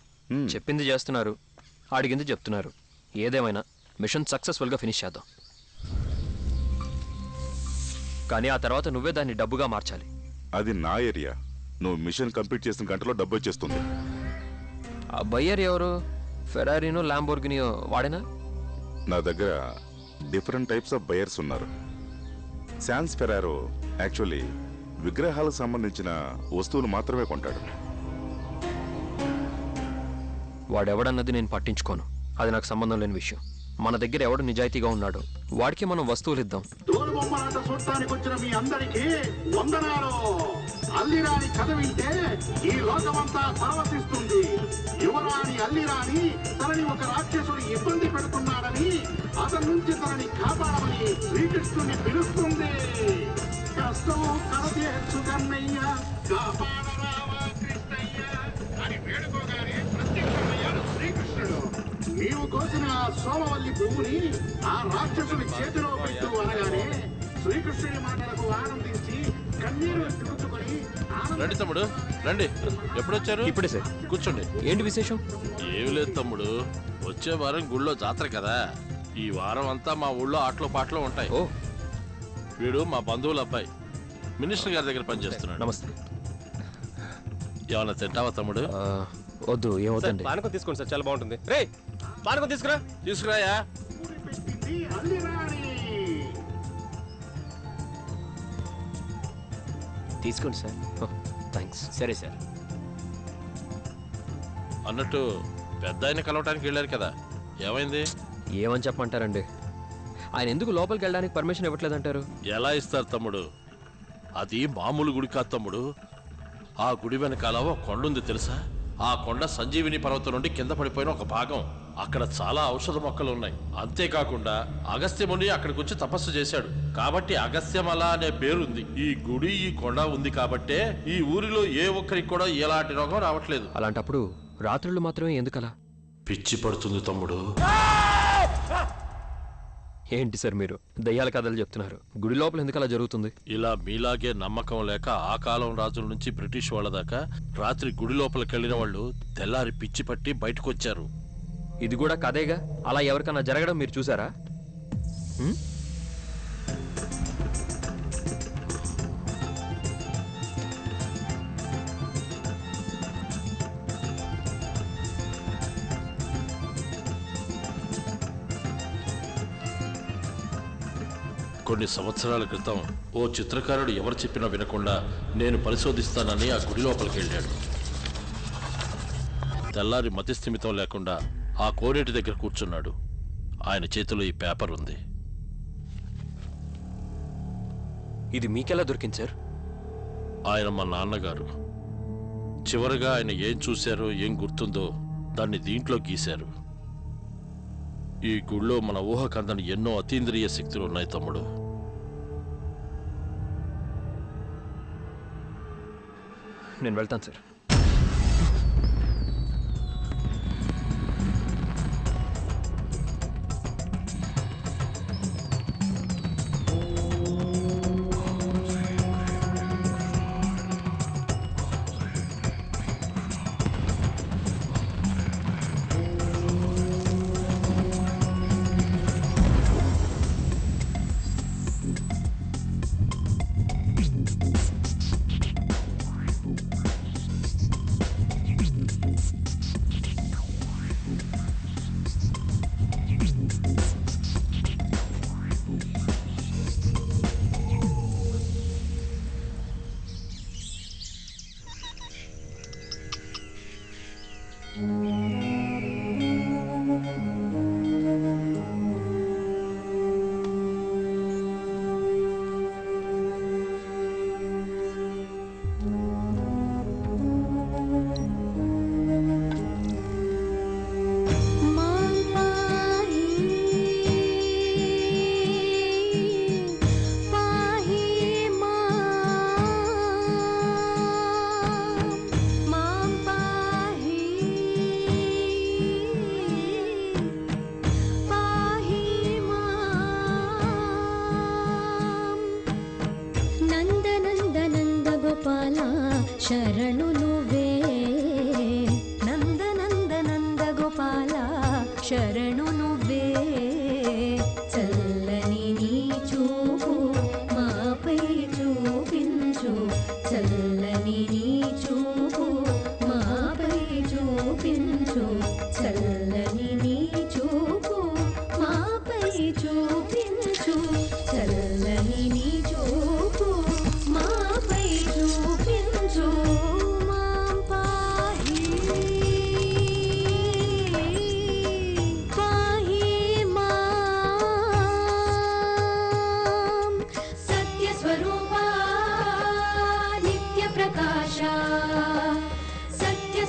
చెప్పింది చేస్తున్నారు, అడిగింది చెప్తున్నారు. ఏదేమైనా మిషన్ సక్సెస్ఫుల్గా ఫినిష్ చేద్దాం. కానీ ఆ తర్వాత నువ్వే దాన్ని డబ్బుగా మార్చాలి. అది నా ఏరియా. నువ్వు మిషన్ కంప్లీట్ చేసిన గంటలో డబ్బు వచ్చేస్తుంది. ఆ బయ్యర్ ఎవరు? ఫెరారీనో ల్యాంబోర్గినియో వాడేనా? నా దగ్గర డిఫరెంట్ టైప్స్ ఆఫ్ బయర్స్ ఉన్నారు. శాన్స్ ఫెరారో యాక్చువల్లీ విగ్రహాలకు సంబంధించిన వస్తువులు మాత్రమే కొంటాడు. వాడెవడన్నది నేను పట్టించుకోను, అది నాకు సంబంధం లేని విషయం. మన దగ్గర ఎవడు నిజాయితీగా ఉన్నాడో వాడికి మనం వస్తువులు ఇద్దాం. తోలుబొమ్మలాట చూడటానికి వచ్చిన మీ అందరికీ వందనాలు. అల్లిరాణి కథ వింటే ఈ లోకమంతా పరవశిస్తుంది. యువరాణి అల్లిరాణి తనని ఒక రాక్షసుడు ఇబ్బంది పెడుతున్నాడని, అతని నుంచి తనని కాపాడమని శ్రీకృష్ణుని పిలుస్తుంది. కష్టం కరదేర్చు కన్నయ్య, కాపాడరావా కృష్ణయ్య అని వేడుకోగానే ప్రత్యక్షమయ్యాడు శ్రీకృష్ణుడు. నీవు కోసిన ఆ సోమవల్లి పువ్వుని ఆ రాక్షసుడి చేతిలో పెట్టు అనగానే శ్రీకృష్ణుడి మాటలకు ఆనందించి కన్నీరు తుడుచుకొని రండి తమ్ముడు, రండి. ఎప్పుడొచ్చారు? ఇప్పుడే సార్. కూర్చోండి. ఏంటి విశేషం? ఏమి లేదు తమ్ముడు, వచ్చే వారం గుళ్ళో జాతర కదా. ఈ వారం అంతా మా ఊళ్ళో ఆటలు పాటలు ఉంటాయి. వీడు మా బంధువుల అబ్బాయి, మినిస్టర్ గారి దగ్గర పనిచేస్తున్నాడు. నమస్తే. ఏమన్నా తింటావా తమ్ముడు? వద్దు, ఏమవుతుంది. పానకం తీసుకోండి సార్, చాలా బాగుంటుంది. రే పానకం తీసుకురా. తీసుకురాయా. తీసుకోండి సార్. థ్యాంక్స్. సరే సార్. అన్నట్టు పెద్ద ఆయన కలవటానికి వెళ్ళారు కదా, ఏమైంది? ఏమని చెప్పమంటారండి, ఆయన ఎందుకు లోపలికి వెళ్ళడానికి పర్మిషన్ ఇవ్వట్లేదంటారు? ఎలా ఇస్తారు తమ్ముడు? అది మామూలు గుడి కాదు తమ్ముడు. ఆ గుడి వెనకాల ఒక కొండ ఉంది తెలుసా? ఆ కొండ సంజీవిని పర్వతం నుండి కింద పడిపోయిన ఒక భాగం. అక్కడ చాలా ఔషధ మొక్కలు ఉన్నాయి. అంతేకాకుండా అగస్త్యముని అక్కడికి వచ్చి తపస్సు చేశాడు కాబట్టి అగస్త్యమల అనే పేరుంది. ఈ గుడి ఈ కొండ ఉంది కాబట్టే ఈ ఊరిలో ఏ ఒక్కరికి కూడా ఎలాంటి రోగం రావట్లేదు. అలాంటప్పుడు రాత్రులు మాత్రమే ఎందుకలా? పిచ్చి పడుతుంది తమ్ముడు. ఏంటి సార్ మీరు దయ్యాల కథలు చెప్తున్నారు? గుడి లోపల ఎందుకు అలా జరుగుతుంది? ఇలా మీలాగే నమ్మకం లేక ఆ కాలం రాజుల నుంచి బ్రిటిష్ వాళ్ళ దాకా రాత్రి గుడి లోపలికి వెళ్ళిన వాళ్ళు తెల్లారి పిచ్చి పట్టి బయటకు వచ్చారు. ఇది కూడా కథేగా. అలా ఎవరికన్నా జరగడం మీరు చూసారా? కొన్ని సంవత్సరాల క్రితం ఓ చిత్రకారుడు ఎవరు చెప్పినా వినకుండా నేను పరిశోధిస్తానని ఆ గుడి లోపలికి వెళ్ళాడు. తెల్లారి మతిస్థిమితం లేకుండా ఆ కోనేటి దగ్గర కూర్చున్నాడు. ఆయన చేతిలో ఈ పేపర్ ఉంది. ఇది మీకెలా దొరికింది సార్? ఆయన మా నాన్నగారు. చివరిగా ఆయన ఏం చూశారో ఏం గుర్తుందో దాన్ని దీంట్లో గీశారు. ఈ గుళ్ళో మన ఊహకందని ఎన్నో అతీంద్రియ శక్తులు ఉన్నాయి తమ్ముడు. నేను వెళ్తాను సార్.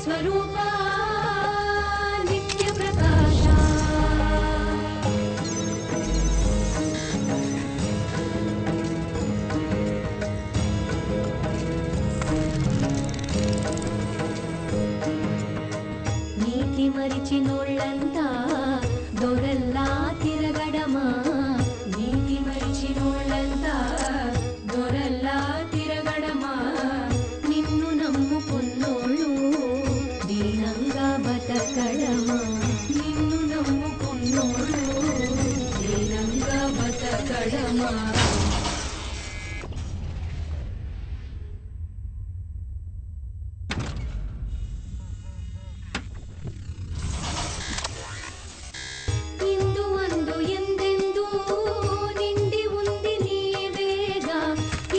स्वरूपा नित्य प्रकाशा नीति मरिचिनोळ्ळंता दोरल्ला तिरगडमा नीति मरिचिनोळ्ळंता दोरल्ला तिरगडमा నిన్ను నమ్ముకున్నోళ్ళు దీనంగా బతకడమా నిన్ను నమ్ముకున్నోళ్ళు దీనంగా బతకడమా ఇందు అందు ఎందెందు నిండి ఉంది నీవేగా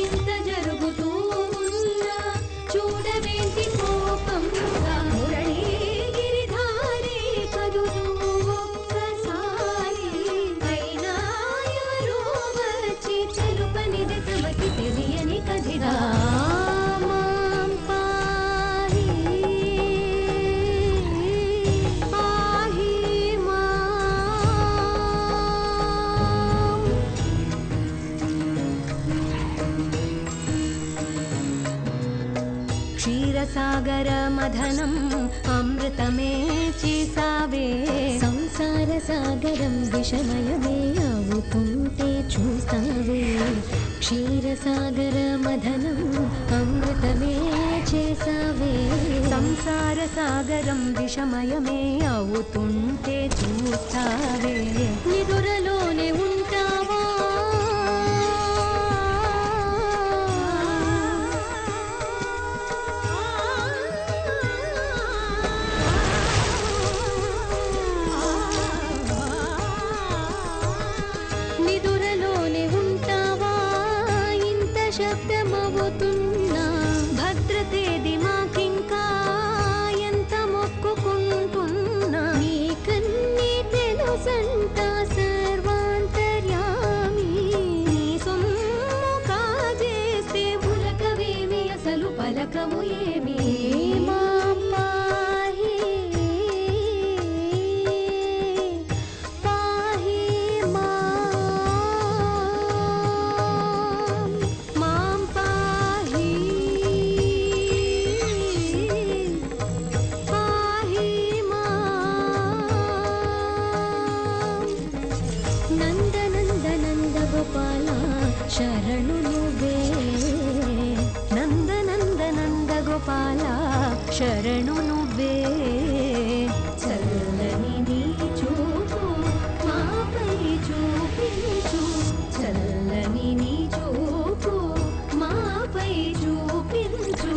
ఇంత జరుగుతూ ఉన్నా చూడవేంటి కోపంగా మురళీగిరిధారి కదులు ఒక్కసారి అయినా ఎవరో వచ్చి తెలుపనిది తమకి తెలియని కథిగా మాం పాహి పాహి క్షీరసాగర మథనం అమృతమే చేసావే సంసార సాగరం విషమయమే అవుతుంటే చూస్తావే క్షీరసాగర మథనం అమృతమే చేసావే సంసార సాగరం విషమయమే అవుతుంటే చూస్తావే నిదురలోనే ఉంటావా నిదురలోనే ఉంటావా ఇంత శబ్దమవుతున్నా భద్రతేది మాకింకా ఎంత మొక్కుకుంటున్నా నీకన్నీ తెలుసంట సర్వాంతర్యామి నీ సొమ్ము కాజేస్తే ఉలకవేమి అసలు పలకవు ఏమి మాం పాహి పాహి మాం పాహి పాహి నంద నంద నంద గోపాల శరణు నువ్వే నంద నంద నంద గోపాల శరణు నువ్వే చల్లని నీ చూపు మాపై చూపించు చల్లని నీ చూపు మాపై చూపించు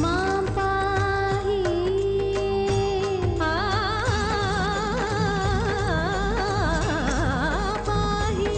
మాం పాహి పాహి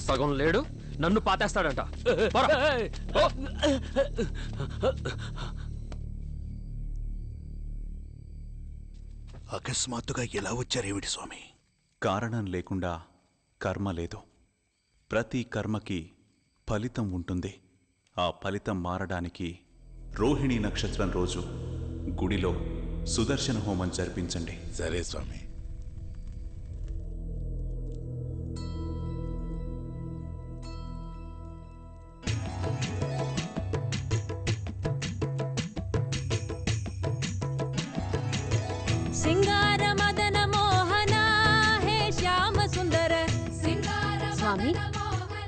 సగం లేడు నన్ను పాతేస్తాడంట. పోరా. పో. అకస్మాత్తుగా ఎలా వచ్చారేమిటి స్వామి? కారణం లేకుండా కర్మ లేదు. ప్రతి కర్మకి ఫలితం ఉంటుంది. ఆ ఫలితం మారడానికి రోహిణి నక్షత్రం రోజు గుడిలో సుదర్శన హోమం జరిపించండి. సరే స్వామి. సింగార మదన మోహన హే శ్యామ సుందర స్వామి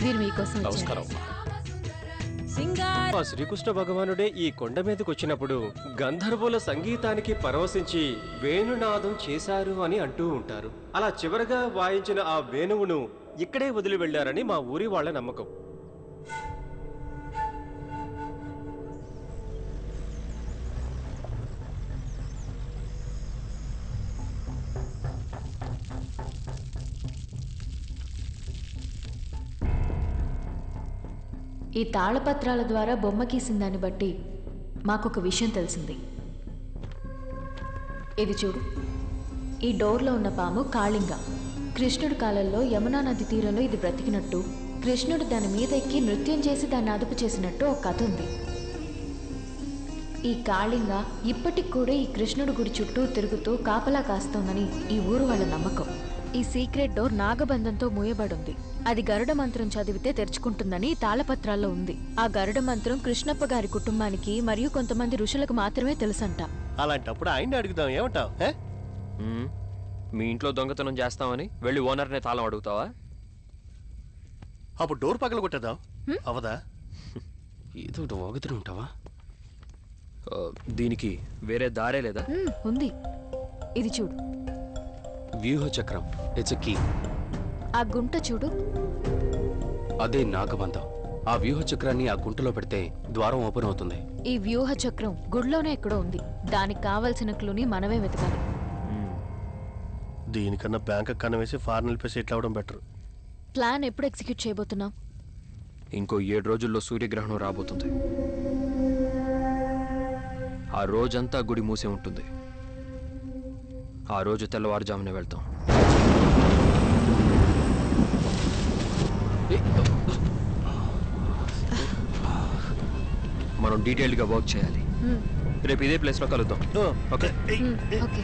వీరు మీకోసం నమస్కారం. ఆ శ్రీకృష్ణ భగవానుడే ఈ కొండ మీదకి వచ్చినప్పుడు గంధర్వుల సంగీతానికి పరవశించి వేణునాదం చేశారు అని అంటూ ఉంటారు. అలా చివరగా వాయించిన ఆ వేణువును ఇక్కడే వదిలి వెళ్లారని మా ఊరి వాళ్ళ నమ్మకం. ఈ తాళపత్రాల ద్వారా బొమ్మ గీసిన దాన్ని బట్టి మాకొక విషయం తెలిసింది. ఇది చూడు, ఈ డోర్లో ఉన్న పాము కాళింగ. కృష్ణుడి కాలంలో యమునా నది తీరంలో ఇది బ్రతికినట్టు, కృష్ణుడు దాని మీద ఎక్కి నృత్యం చేసి దాన్ని అదుపు చేసినట్టు ఒక కథ ఉంది. ఈ కాళింగ ఇప్పటికి కూడా ఈ కృష్ణుడి గుడి చుట్టూ తిరుగుతూ కాపలా కాస్తోందని ఈ ఊరు వాళ్ళ నమ్మకం. ఈ సీక్రెట్ డోర్ నాగబంధంతో మూయబడుంది. అది గరుడ మంత్రం చదివితే తెరుచుకుంటుందని తాళపత్రాల్లో ఉంది. ఆ గరుడ మంత్రం కృష్ణప్ప గారి కుటుంబానికి మరియు కొంతమంది ఋషులకు మాత్రమే తెలుసంట. అలాంటప్పుడు ఆయన్ని అడుగుదాం, ఏమంటావు? మీ ఇంట్లో దొంగతనం చేస్తామని వెళ్ళి ఓనర్నే తాళం అడుగుతావా? అప్పుడు డోర్ పగల కొట్టేద్దాం, అవదా? ఏదో ఒకటి ఉంటావా? దీనికి వేరే దారే లేదా? ఉంది, ఇది చూడు. వ్యూహ చక్రం, ఇట్స్ ఎ కీ. ఆ గుంట చూడు, అదే నాగబంధం. ఆ వ్యూహ చక్రాన్ని ఆ గుంటలో పెడితే ద్వారం ఓపెన్ అవుతుంది. ఈ వ్యూహ చక్రం గుడిలోనే ఎక్కడో ఉంది. దానికి కావలసిన క్లూని మనమే వెతకాలి. దీనికన్నా బ్యాంక్ కన్నా వేసి ఫారెన్ వెళ్ళిపోయి సెటిల్ అవ్వడం బెటర్. ప్లాన్ ఎప్పుడు ఎగ్జిక్యూట్ చేయబోతున్నాం? ఇంకో 7 రోజుల్లో సూర్యగ్రహణం రాబోతుంది. ఆ రోజంతా గుడి మూసే ఉంటుంది. ఆ రోజు తెల్లవారుజామునే వెళ్తాం. మనం డీటెయిల్డ్గా వర్క్ చేయాలి. రేపు ఇదే ప్లేస్లో కలుద్దాం. ఓకే? ఓకే.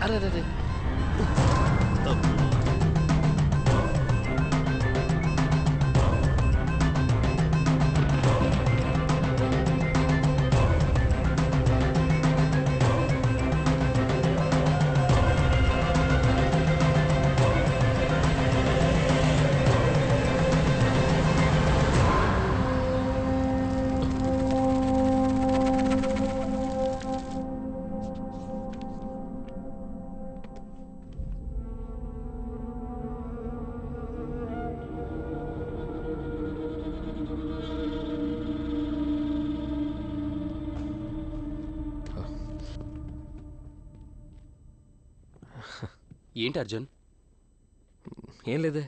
ఏంటి అర్జున్? ఏం లేదే.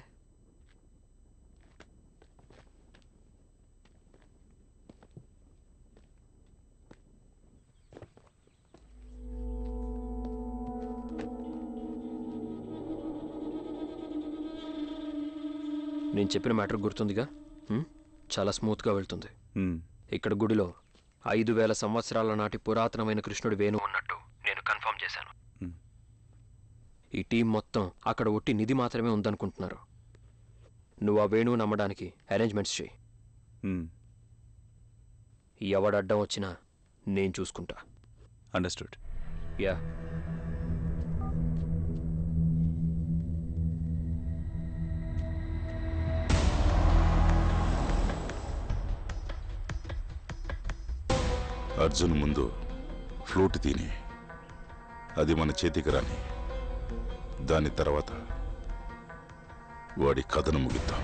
నేను చెప్పిన మ్యాటర్ గుర్తుందిగా? చాలా స్మూత్గా వెళ్తుంది. ఇక్కడ గుడిలో 5000 సంవత్సరాల నాటి పురాతనమైన కృష్ణుడి వేణు ఉన్నట్టు నేను కన్ఫర్మ్ చేశాను. ఈ టీం మొత్తం అక్కడ ఒట్టి నిధి మాత్రమే ఉందనుకుంటున్నారు. నువ్వు ఆ వేణువు నమ్మడానికి అరేంజ్మెంట్స్ చేయి. ఎవడడ్డం వచ్చినా నేను చూసుకుంటా. అండర్స్టూడ్. యా. అర్జున్ ముందు ఫ్లూట్ తిని అది మన చేతికి రాని, దాని తర్వాత వాడి కథను ముగిద్దాం.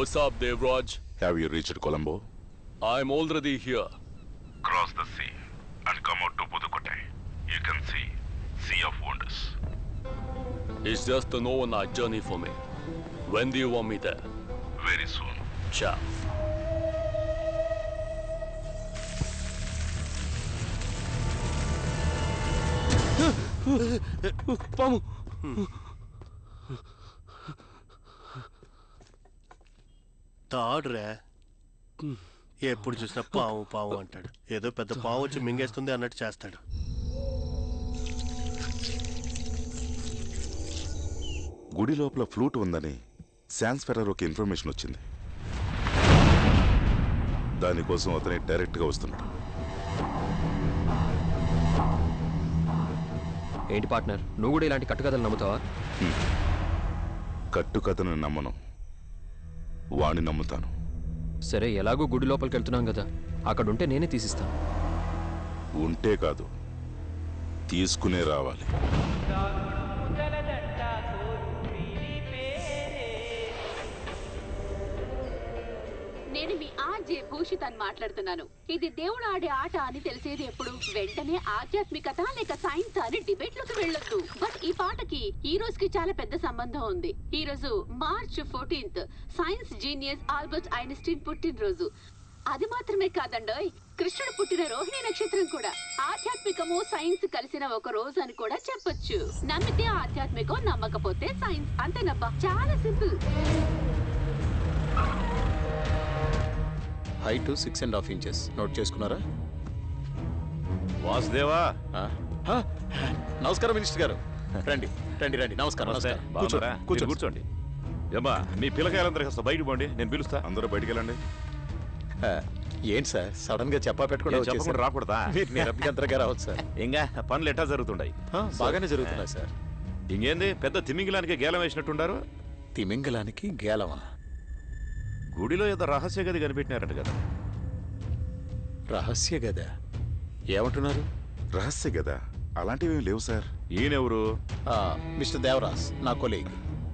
What's up, Devraj? Have you reached Colombo? I'm already here. Cross the sea and come out to Pudukkottai. You can see Sea of Wonders. It's just an overnight journey for me. When do you want me there? Very soon. Ciao. పాము. తాడురా. ఎప్పుడు చూసినా పాము పాము అంటాడు. ఏదో పెద్ద పాము వచ్చి మింగేస్తుంది అన్నట్టు చేస్తాడు. గుడి లోపల ఫ్లూట్ ఉందని శాన్స్ ఫెర్రరోకి ఇన్ఫర్మేషన్ వచ్చింది. దానికోసం అతని డైరెక్ట్గా వస్తున్నాడు. ఏంటి పార్ట్నర్, నువ్వు కూడా ఇలాంటి కట్టుకథలు నమ్ముతావా? కట్టుకథను నమ్మను, వాణ్ణి నమ్ముతాను. సరే, ఎలాగో గుడి లోపలికి వెళ్తున్నాం కదా, అక్కడుంటే నేనే తీసిస్తాను. ఉంటే కాదు, తీసుకునే రావాలి. నేను మీ ఆర్జే భూషిత్ అని మాట్లాడుతున్నాను. ఇది దేవుడు ఆడే ఆట అని తెలిసేది ఎప్పుడు? వెంటనే ఆధ్యాత్మికత లేక సైన్స్ అని డిబేట్ లోకి వెళ్ళొద్దు. బట్ ఈ పాటకి ఈ రోజుకి చాలా పెద్ద సంబంధం ఉంది. ఈ రోజు March 14th science genius Albert Einstein పుట్టినరోజు. అది మాత్రమే కాదండోయ్, కృష్ణుడు పుట్టిన రోహిణి నక్షత్రం కూడా. ఆధ్యాత్మికము సైన్స్ కలిసిన ఒక రోజు అని కూడా చెప్పొచ్చు. నమ్మితే ఆధ్యాత్మికం, నమ్మకపోతే సైన్స్. అంతేనబ్బా, చాలా సింపుల్. Height 6.5 inches. నోట్ చేసుకున్నారా? వాసుదేవా, నమస్కారం మినిస్టర్ గారు. రండి రండి రండి. నమస్కారం. కూర్చోండి. ఏమ్మా, మీ పిల్లకాయలందరూ కాస్త బయట పోండి, నేను పిలుస్తా. అందరూ బయటికి వెళ్ళండి. ఏంటి సార్, సడన్ గా చెప్పా చెప్పకుండా రాకూడదా? నిరభ్యంతరంగా రావచ్చు సార్. ఇంకా పనులు ఎట్టా జరుగుతుంటాయి? బాగానే జరుగుతున్నాయి సార్. ఇంకేంది, పెద్ద తిమింగిలానికి గేలం వేసినట్టుండారు. తిమింగలానికి గేలమా? గుడిలో ఏదో రహస్య గది కనిపెట్టినారంట కదా. రహస్య గద ఏమంటున్నారు? రహస్య గదా? అలాంటివి లేవు సార్. ఈయనెవరు? మిస్టర్ దేవరాజ్, నా కొలీగ్.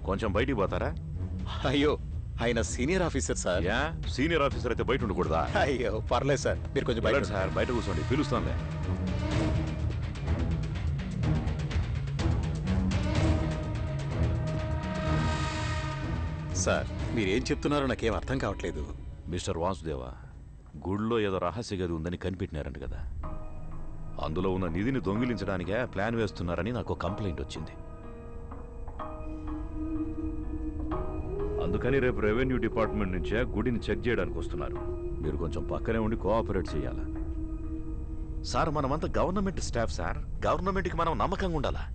కొంచెం బయటికి పోతారా? అయ్యో, ఆయన senior officer sir. Senior officer అయితే బయట ఉండకూడదా? అయ్యో పర్లేదు సార్, మీరు కొంచెం బయట సార్. బయట కూర్చోండి, పిలుస్తానులే. సార్, మీరేం చెప్తున్నారో నాకేం అర్థం కావట్లేదు. మిస్టర్ వాసుదేవా, గుడిలో ఏదో రహస్య గది ఉందని కనిపెట్టినారంట కదా. అందులో ఉన్న నిధిని దొంగిలించడానికే ప్లాన్ వేస్తున్నారని నాకు కంప్లైంట్ వచ్చింది. అందుకని రేపు రెవెన్యూ డిపార్ట్మెంట్ నుంచే గుడిని చెక్ చేయడానికి వస్తున్నారు. మీరు కొంచెం పక్కనే ఉండి కోఆపరేట్ చేయాలా? సార్, మనమంతా గవర్నమెంట్ స్టాఫ్ సార్. గవర్నమెంట్కి మనం నమ్మకంగా ఉండాలా?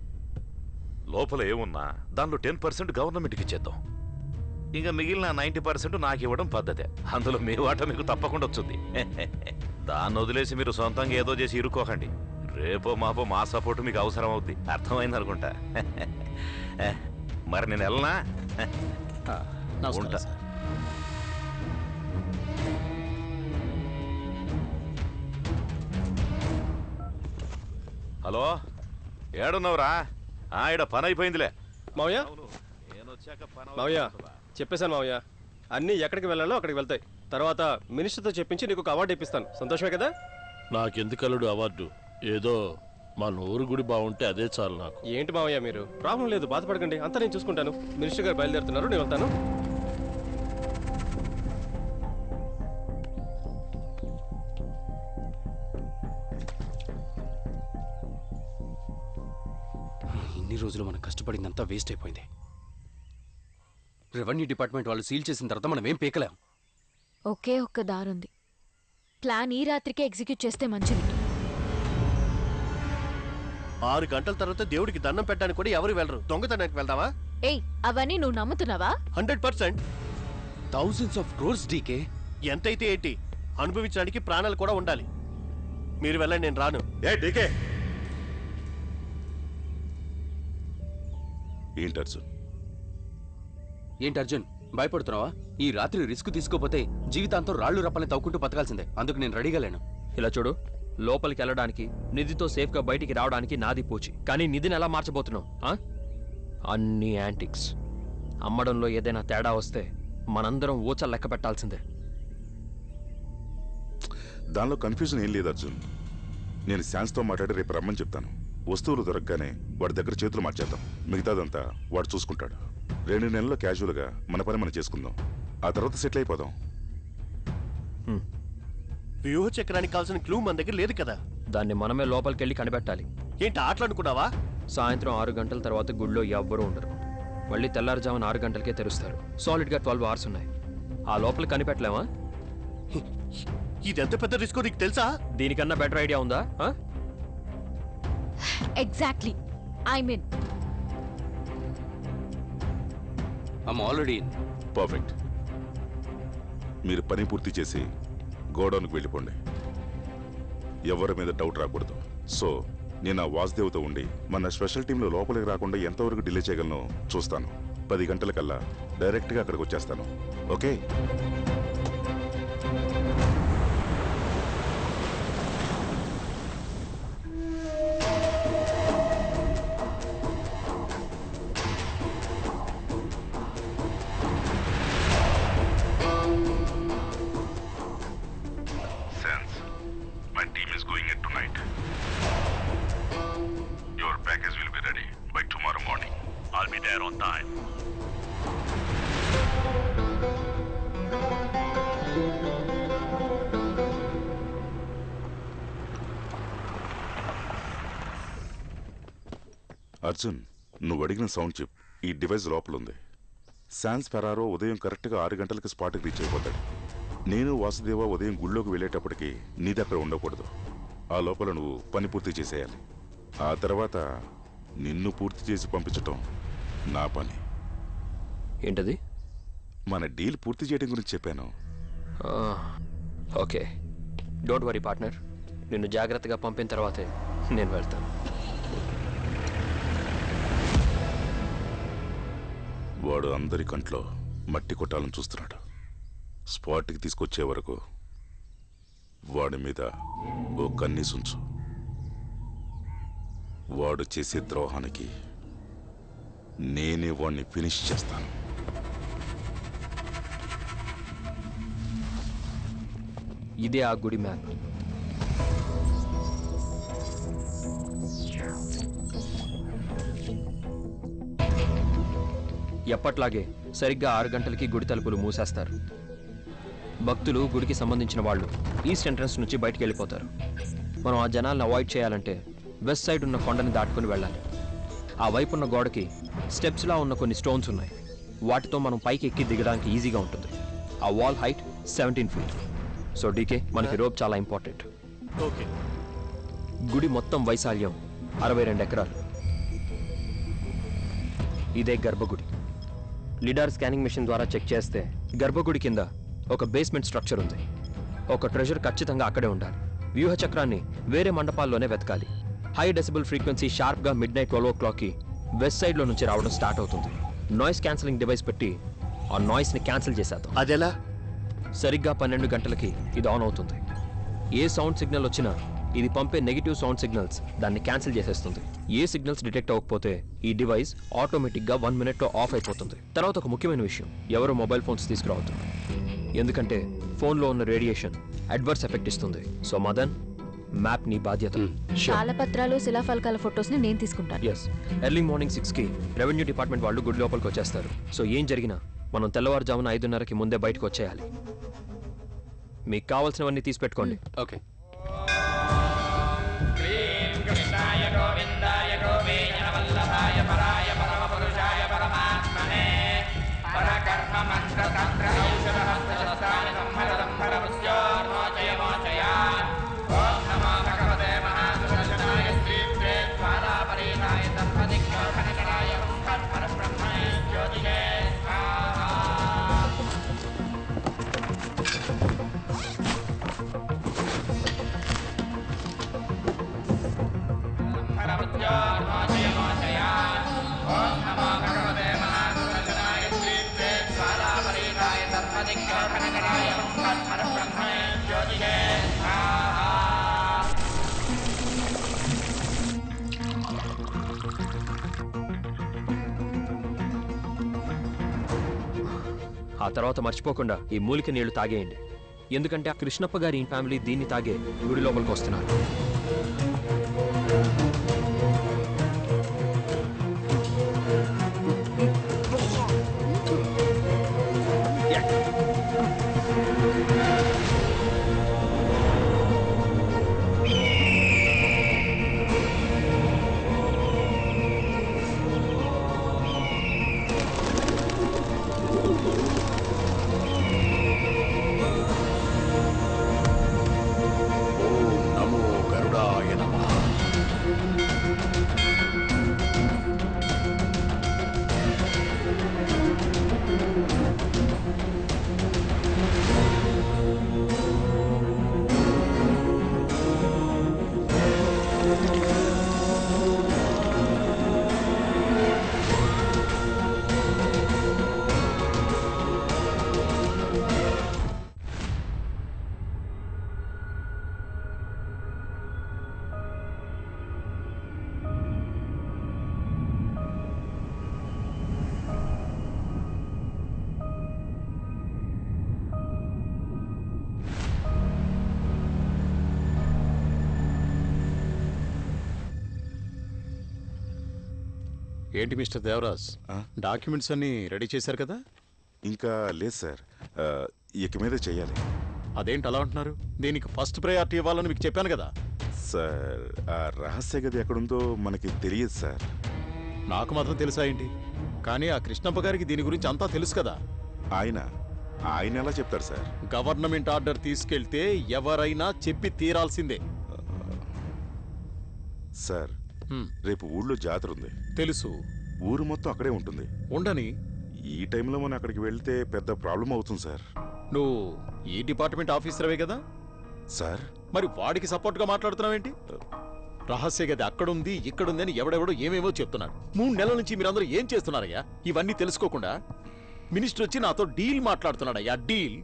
లోపల ఏమున్నా దానిలో 10% గవర్నమెంట్కి ఇచ్చేద్దాం. ఇంకా మిగిలిన 90% నాకు ఇవ్వడం పద్ధతే. అందులో మీ వాటా మీకు తప్పకుండా వచ్చింది. దాన్ని వదిలేసి మీరు సొంతంగా ఏదో చేసి ఇరుక్కోకండి. రేపో మాపో మా సపోర్ట్ మీకు అవసరం అవుద్ది. అర్థమైంది అనుకుంటా. మరి నేను వెళ్ళనా? ఉంటా. హలో, ఏడున్నావురా? ఈడ పని అయిపోయిందిలే. మావయ్య మావయ్య చెప్పేశాను మావయ్య, అన్నీ ఎక్కడికి వెళ్ళాలో అక్కడికి వెళ్తాయి. తర్వాత మినిస్టర్తో చెప్పించి నీకు ఒక అవార్డు ఇప్పిస్తాను. సంతోషమే కదా? నాకెందుకలుడు అవార్డు? ఏదో మా నూరు గుడి బాగుంటే అదే చాలు నాకు. ఏంటి మావయ్య మీరు? ప్రాబ్లం లేదు, బాధపడకండి, అంతా నేను చూసుకుంటాను. మినిస్టర్ గారు బయలుదేరుతున్నారు, నేను వెళ్తాను. ఇన్ని రోజులు మనం కష్టపడిందంతా వేస్ట్ అయిపోయింది. రెవెన్యూ డిపార్ట్మెంట్ వాళ్ళు సీల్ చేసిన తర్వాత మనం ఏం పీకలేం. ఒకే ఒక్క దారుంది. ప్లాన్ ఈ రాత్రికే ఎగ్జిక్యూట్ చేస్తే మంచిది. 6 గంటల తర్వాత దేవుడికి దండం పెట్టడానికి కూడా ఎవరు వెళ్ళరు. దొంగతనానికి వెళ్దామా? ఏయ్, అవన్నీ నువ్వు నమ్ముతున్నావా? 100%. Thousands of crores DK. ఎంతైతే ఏంటి, అనుభవించడానికి ప్రాణాలు కూడా ఉండాలి. మీరు వెళ్ళండి, నేను రాను. డీకే ఏంటి అర్జున్? ఏంటి అర్జున్, భయపడుతున్నావా? ఈ రాత్రి రిస్క్ తీసుకోపోతే జీవితాంతం రాళ్లు రప్పని తవ్వుకుంటూ బతకాల్సిందే. అందుకు నేను రెడీగా లేను. ఇలా చూడు, లోపలికి వెళ్ళడానికి, నిధితో సేఫ్గా బయటికి రావడానికి నాది పూచి. కానీ నిధిని ఎలా మార్చబోతున్నావు? అన్ని యాంటిక్స్. అమ్మడంలో ఏదైనా తేడా వస్తే మనందరం ఊచలు లెక్క పెట్టాల్సిందే. దానిలో కన్ఫ్యూజన్ ఏం లేదు అర్జున్. నేను శాన్స్తో మాట్లాడి రేపు రమ్మని చెప్తాను. వస్తువులు దొరకగానే వాడి దగ్గర చేతులు మార్చేద్దాం. మిగతాదంతా వాడు చూసుకుంటాడు. 2 నెలల్లో క్యాజువల్గా మన పని మనం చేసుకుందాం. ఆ తర్వాత సెటిల్ అయిపోదాం. వ్యూహ చక్రానికి కావాల్సిన క్లూ మన దగ్గర లేదు కదా. దాన్ని మనమే లోపలికి వెళ్ళి కనిపెట్టాలి. ఏంటి ఆటలనుకున్నావా? సాయంత్రం 6 గంటల తర్వాత గుడిలో ఎవ్వరూ ఉండరు. మళ్ళీ తెల్లారుజామున 6 గంటలకే తెరుస్తారు. సాలిడ్గా 12 అవర్స్ ఉన్నాయి. ఆ లోపల కనిపెట్టలేమా? ఇది ఎంత పెద్ద రిస్క్ నీకు తెలుసా? దీనికన్నా బెటర్ ఐడియా ఉందా? Exactly. I mean I'm already in. Perfect. మీరు పని పూర్తి చేసి గోడౌన్కి వెళ్ళిపోండి. ఎవరి మీద డౌట్ రాకూడదు. సో నేను ఆ వాసుదేవ్తో ఉండి మన స్పెషల్ టీంలో లోపలికి రాకుండా ఎంతవరకు డిలే చేయగలను చూస్తాను. 10 గంటలకల్లా డైరెక్ట్గా అక్కడికి వచ్చేస్తాను. ఓకే? అర్జున్, నువ్వు అడిగిన సౌండ్ చిప్ ఈ డివైస్ లోపల ఉంది. శాన్స్ ఫెరారో ఉదయం కరెక్ట్గా 6 గంటలకు స్పాట్కి రీచ్ అయిపోతాడు. నేను వాసుదేవ ఉదయం గుళ్ళోకి వెళ్ళేటప్పటికి నీది అక్కడ ఉండకూడదు. ఆ లోపల నువ్వు పని పూర్తి చేసేయాలి. ఆ తర్వాత నిన్ను పూర్తి చేసి పంపించటం నా పని. ఏంటది? మన డీల్ పూర్తి చేయడం గురించి చెప్పాను. Okay, don't worry partner. నిన్ను జాగ్రత్తగా పంపిన తర్వాతే నేను వెళ్తాను. వాడు అందరి కంట్లో మట్టి కొట్టాలని చూస్తున్నాడు. స్పాట్కి తీసుకొచ్చే వరకు వాడి మీద ఓ కన్నీసుంచు. వాడు చేసే ద్రోహానికి నేనే వాడిని ఫినిష్ చేస్తాను. ఇదే ఆ గుడి మ్యాప్. ఎప్పట్లాగే సరిగ్గా 6 గంటలకి గుడి తలుపులు మూసేస్తారు. భక్తులు గుడికి సంబంధించిన వాళ్ళు ఈస్ట్ ఎంట్రన్స్ నుంచి బయటికి వెళ్ళిపోతారు. మనం ఆ జనాలను అవాయిడ్ చేయాలంటే వెస్ట్ సైడ్ ఉన్న కొండని దాటుకుని వెళ్ళాలి. ఆ వైపు ఉన్న గోడకి స్టెప్స్లా ఉన్న కొన్ని స్టోన్స్ ఉన్నాయి. వాటితో మనం పైకి ఎక్కి దిగడానికి ఈజీగా ఉంటుంది. ఆ wall height 17 feet. So DK, మనకి రోప్ చాలా ఇంపార్టెంట్. ఓకే. గుడి మొత్తం వైశాల్యం 62 ఎకరాలు. ఇదే గర్భగుడి. లిడార్ స్కానింగ్ మెషిన్ ద్వారా చెక్ చేస్తే గర్భగుడి కింద ఒక బేస్మెంట్ స్ట్రక్చర్ ఉంది. ఒక ట్రెజర్ ఖచ్చితంగా అక్కడే ఉండాలి. వ్యూహ చక్రాన్ని వేరే మండపాల్లోనే వెతకాలి. హై డెసిబుల్ ఫ్రీక్వెన్సీ షార్ప్గా midnight 12 o'clockకి వెస్ట్ సైడ్లో నుంచి రావడం స్టార్ట్ అవుతుంది. నాయిస్ క్యాన్సిలింగ్ డివైస్ పెట్టి ఆ నాయిస్ని క్యాన్సిల్ చేసేద్దాం. అదెలా? సరిగ్గా 12 గంటలకి ఇది ఆన్ అవుతుంది. ఏ సౌండ్ సిగ్నల్ వచ్చినా ఇది పంపే నెగిటివ్ సౌండ్ సిగ్నల్స్ దాన్ని క్యాన్సిల్ చేసేస్తుంది. ఏ సిగ్నల్స్ డిటెక్ట్ అవ్వకపోతే ఈ డివైస్ ఆటోమేటిక్గా 1 minute ఆఫ్ అయిపోతుంది. తర్వాత ఒక ముఖ్యమైన విషయం, ఎవరు మొబైల్ ఫోన్స్ తీసుకురావద్దు. ఎందుకంటే ఫోన్లో ఉన్న రేడియేషన్ అడ్వర్స్ ఎఫెక్ట్ ఇస్తుంది. సో మదన్, మ్యాప్ నీ బాధ్యత. తాళపత్రాలు, శిలాఫలకాల ఫొటోస్ని నేను తీసుకుంటాను. ఎస్, ఎర్లీ మార్నింగ్ 6కి రెవెన్యూ డిపార్ట్మెంట్ వాళ్ళు గుడి లోపలికి వచ్చేస్తారు. సో ఏం జరిగినా మనం తెల్లవారుజామున 5:30కి ముందే బయటకు వచ్చేయాలి. మీకు కావాల్సినవన్నీ తీసి పెట్టుకోండి. ఓకే. ఆ తర్వాత మర్చిపోకుండా ఈ మూలిక నీళ్లు తాగేయండి. ఎందుకంటే ఆ కృష్ణప్ప గారి ఫ్యామిలీ దీన్ని తాగే గుడి లోపలికి వస్తున్నారు. ఏంటి మిస్టర్ దేవరాజ్, డాక్యుమెంట్స్ అన్ని రెడీ చేశారు కదా? ఇంకా లేదు సార్, ఇక మీద చెయ్యాలి. అదేంటి అలా అంటున్నారు? దీనికి ఫస్ట్ ప్రయారిటీ ఇవ్వాలని మీకు చెప్పాను కదా. సార్, ఆ రహస్య గది ఎక్కడుందో మనకి తెలియదు సార్. నాకు మాత్రం తెలుసా ఏంటి? కానీ ఆ కృష్ణప్ప గారికి దీని గురించి అంతా తెలుసు కదా. ఆయన ఎలా చెప్తారు సార్? గవర్నమెంట్ ఆర్డర్ తీసుకెళ్తే ఎవరైనా చెప్పి తీరాల్సిందే. సార్, రేపు ఊళ్ళో జాతర ఉంది. తెలుసు. ఊరు మొత్తం అక్కడే ఉంటుంది. ఉండని ఈ టైంలో మనం అక్కడికి వెళ్తే పెద్ద ప్రాబ్లం అవుతుంది సార్. నువ్వు ఈ డిపార్ట్మెంట్ ఆఫీసర్వే కదా సార్? మరి వాడికి సపోర్ట్గా మాట్లాడుతున్నావేంటి? రహస్య గది అక్కడుంది ఇక్కడుంది అని ఎవడెవడో ఏమేమో చెప్తున్నాడు. 3 నెలల నుంచి మీరందరూ ఏం చేస్తున్నారయ్యా ఇవన్నీ తెలుసుకోకుండా? మినిస్టర్ వచ్చి నాతో డీల్ మాట్లాడుతున్నాడయ్యా, డీల్.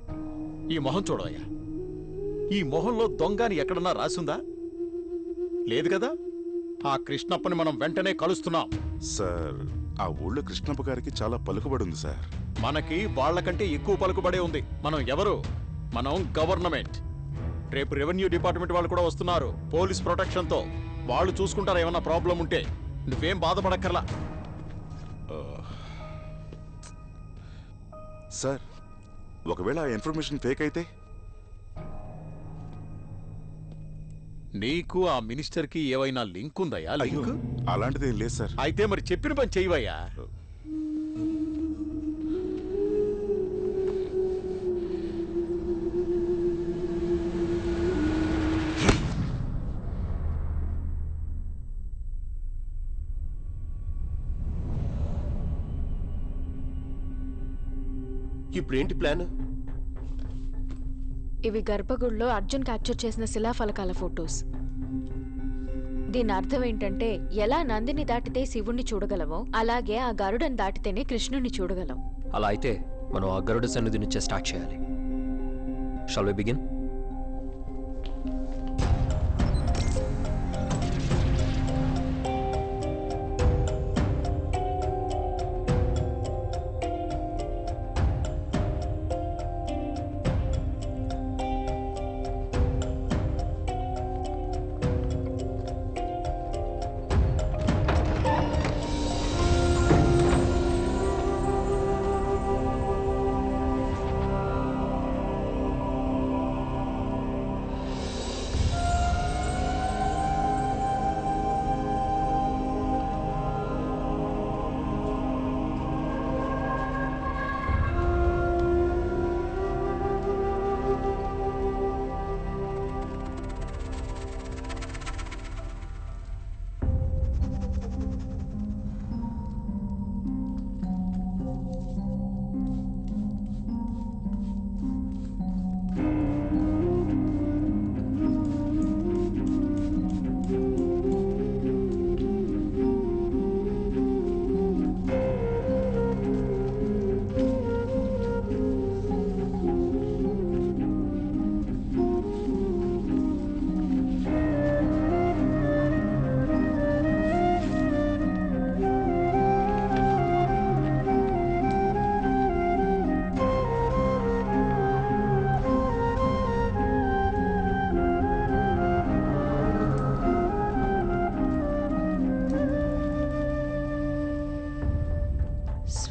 ఈ మొహం చూడవయ్యా, ఈ మొహంలో దొంగని ఎక్కడన్నా రాసుందా? లేదు కదా. ఆ కృష్ణప్పని మనం వెంటనే కలుస్తున్నాం. సార్, ఆ ఊళ్ళో కృష్ణప్ప గారికి చాలా పలుకుబడి ఉంది సార్. మనకి వాళ్ళకంటే ఎక్కువ పలుకుబడే ఉంది. మనం ఎవరు? మనం గవర్నమెంట్. రేపు రెవెన్యూ డిపార్ట్మెంట్ వాళ్ళు కూడా వస్తున్నారు పోలీస్ ప్రొటెక్షన్తో. వాళ్ళు చూసుకుంటారా ఏమన్నా ప్రాబ్లం ఉంటే. నువ్వేం బాధపడక్కర్లా. సార్, ఒకవేళ ఆ ఇన్ఫర్మేషన్ ఫేక్ అయితే? నీకు ఆ మినిస్టర్కి ఏవైనా లింక్ ఉందయ్యా? లింక్ అలాంటిదేం లేదు సార్. అయితే మరి చెప్పిన పని చేయవయ్యా. ఇప్పుడేంటి ప్లాన్? ఇవి గర్భగుడిలో అర్జున్ క్యాప్చర్ చేసిన శిలాఫలకాల ఫొటోస్. దీని అర్థం ఏంటంటే, ఎలా నందిని దాటితే శివుణ్ణి చూడగలమో అలాగే ఆ గరుడని దాటితేనే కృష్ణుణ్ణి చూడగలం. అలా అయితే మనం ఆ గరుడ సన్నిధి నుంచే స్టార్ట్ చేయాలి. Shall we begin?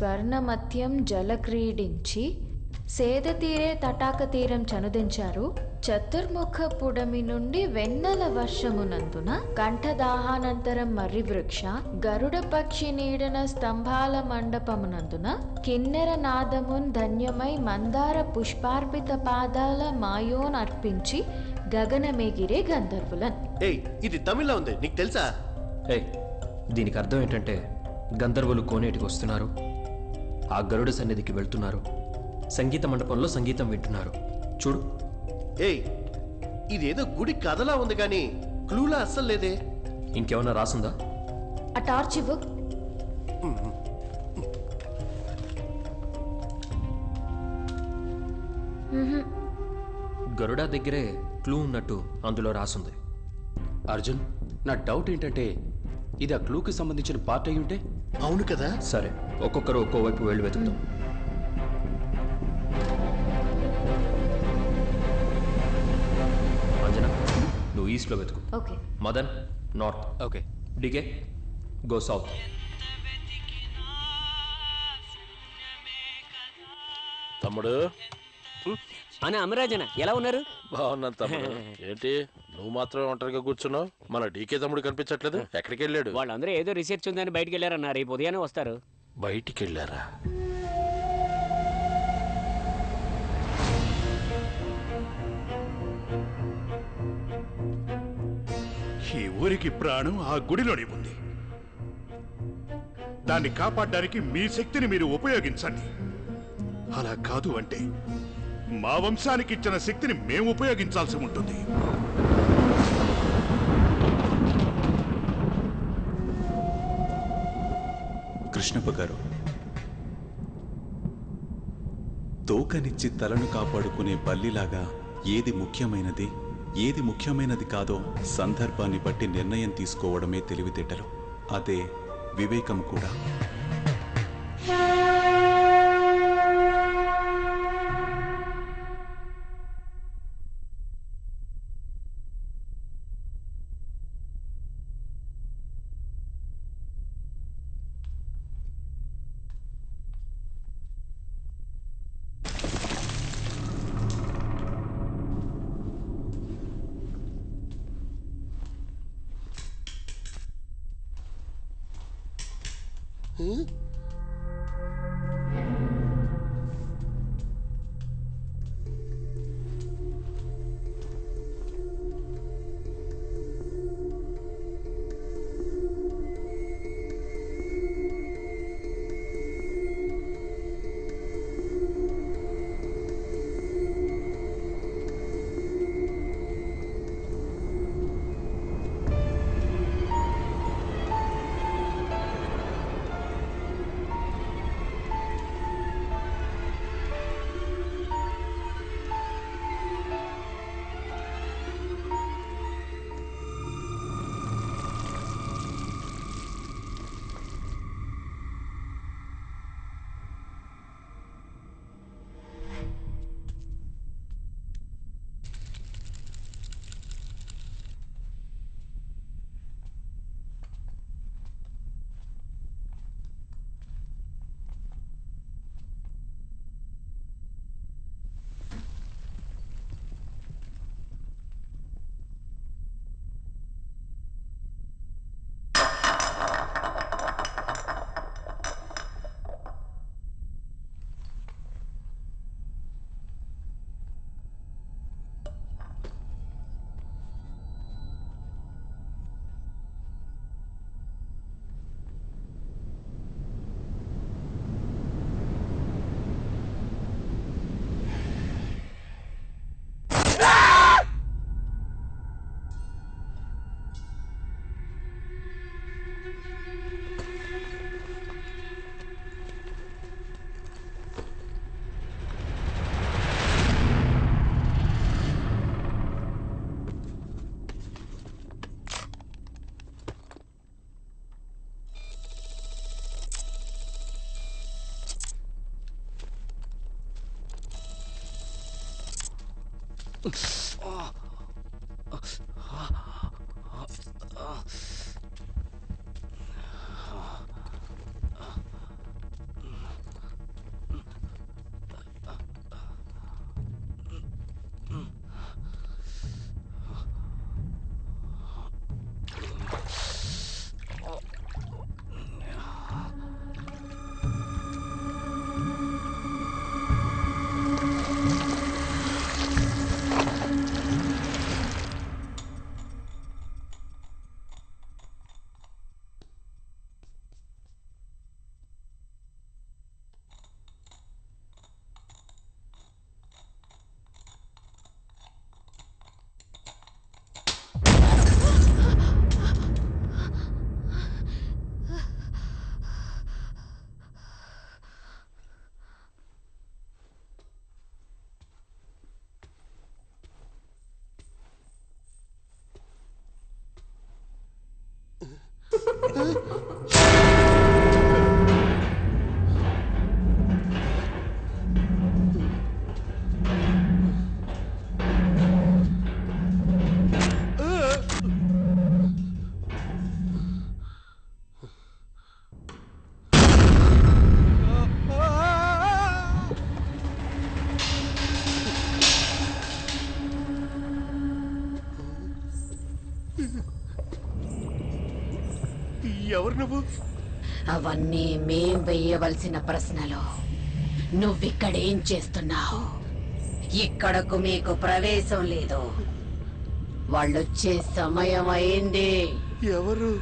స్వర్ణమత్యం జలక్రీడించి సేద తీరే తటాక తీరం చనుదించారు. చతుర్ముఖ పుడమి నుండి వెన్నెల వర్షమునందున కంఠదాహానంతరం మర్రి వృక్ష గరుడ పక్షి నీడన స్తంభాల మండపమునందున కిన్నెర నాదమున్ ధన్యమై మందార పుష్పార్పిత పాదాల మాయోన్ అర్పించి గగనమేగిరే గంధర్వులన్. ఏయ్, ఇది తమిళ్లో ఉంది, నీకు తెలుసా? ఏయ్, దీనికి అర్థం ఏంటంటే గంధర్వులు కోనేటికి వస్తున్నారు, ఆ గరుడ సన్నిధికి వెళ్తున్నారు, సంగీత మండపంలో సంగీతం వింటున్నారు. చూడు. ఏయ్, ఇదేదో గుడి కథలా ఉంది కానీ క్లూలా అస్సలు లేదే. ఇంకేమన్నా రాసుందా? ఆ టార్చ్ ఇవ్వు. గరుడ దగ్గరే క్లూ ఉన్నట్టు అందులో రాసుంది. అర్జున్, నా డౌట్ ఏంటంటే ఇది ఆ క్లూకి సంబంధించిన పార్ట్ అయి ఉంటే? అవును కదా. సరే, ఒక్కొక్కరు ఒక్కో వైపు వెళ్ళి వెతుకుతాం. అంజనా, నువ్వు ఈస్ట్లో వెతుకు. Okay. Madan north. Okay. DK go south. తమ్ముడు అన్న అమరాజన ఎలా ఉన్నారు? బాగున్నాను తమ్ముడు. ఏంటి నువ్వు మాత్రం ఒంటరిగా కూర్చున్నావు? మన డీకే తమ్ముడు కనిపించట్లేదు, ఎక్కడికి వెళ్ళాడు? వాళ్ళందరూ ఏదో రీసెర్చ్ ఉందని బయటికి వెళ్ళారన్న, రేపు ఉదయాన్నే వస్తారు. బయటికి వెళ్ళారా? ఈ ఊరికి ప్రాణం ఆ గుడిలోనే ఉంది. దాన్ని కాపాడడానికి మీ శక్తిని మీరు ఉపయోగించండి. అలా కాదు అంటే మా వంశానికి ఇచ్చిన శక్తిని మేము ఉపయోగించాల్సి ఉంటుంది. కృష్ణప్ప గారు, తోకనిచ్చి తలను కాపాడుకునే బల్లిలాగా ఏది ముఖ్యమైనది, ఏది ముఖ్యమైనది కాదో సందర్భాన్ని బట్టి నిర్ణయం తీసుకోవడమే తెలివితేటలు. అదే వివేకం కూడా. ఎవరు నువ్వు? అవన్నీ మేం వెయ్యవలసిన ప్రశ్నలు. నువ్విక్కడేం చేస్తున్నావు? ఇక్కడకు మీకు ప్రవేశం లేదు. వాళ్ళొచ్చే సమయం అయింది. ఎవరు?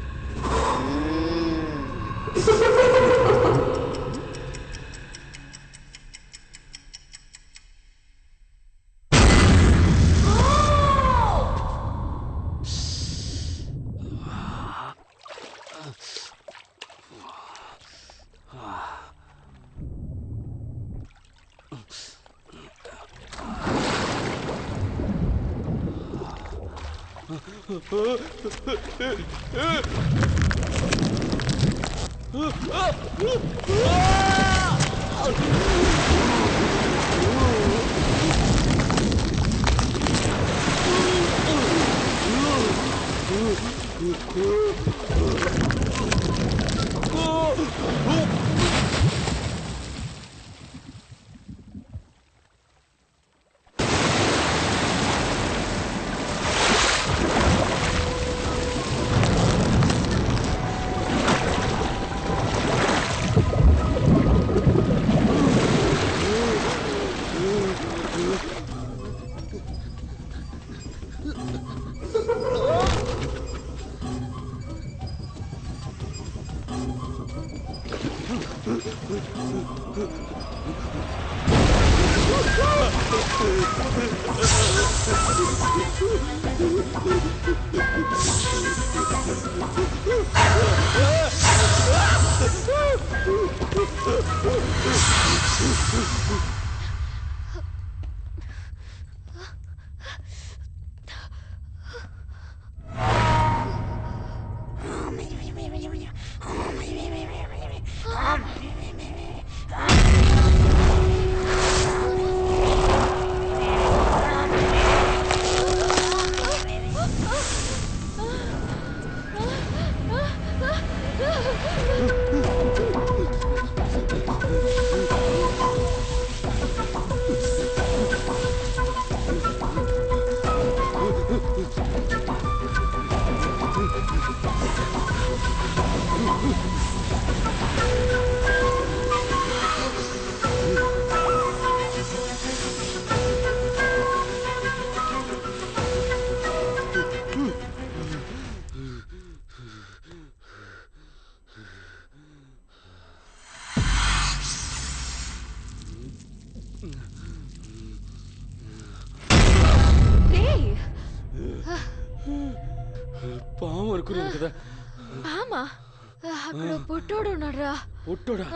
పాము అనుకున్నాను కదా. పామా? అక్కడ పుట్టోడు ఉన్నాడురా. పుట్టోడా?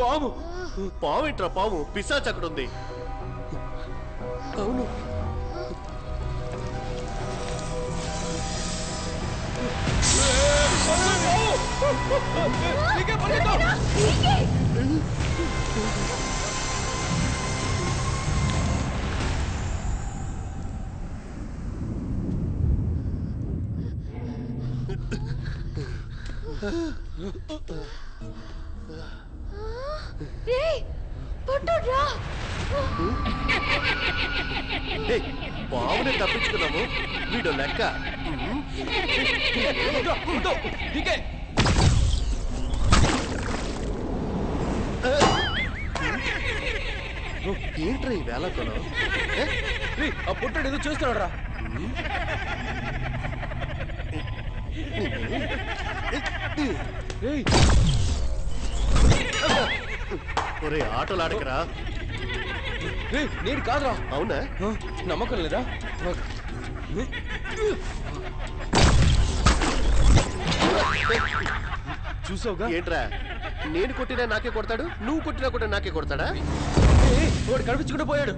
పాము పాము ఏంట్రా? పాము పిశాచ్ అక్కడ ఉంది. అవును, పావునే తప్పించుకున్నాము. వీడు లెక్క. ఏంట్రా ఈ వేళ కొనం? ఆ పుట్టాడు ఏదో చూస్తున్నాడు రా. ఒరే ఆటలాడకరా. నేను కాదురా. అవునా? నమ్మకం లేదా? చూసావుగా ఏంట్రా నేను కొట్టినా నాకే కొడతాడు నువ్వు కొట్టినా కూడా నాకే కొడతాడా వాడు కనిపించుకుంటూ పోయాడు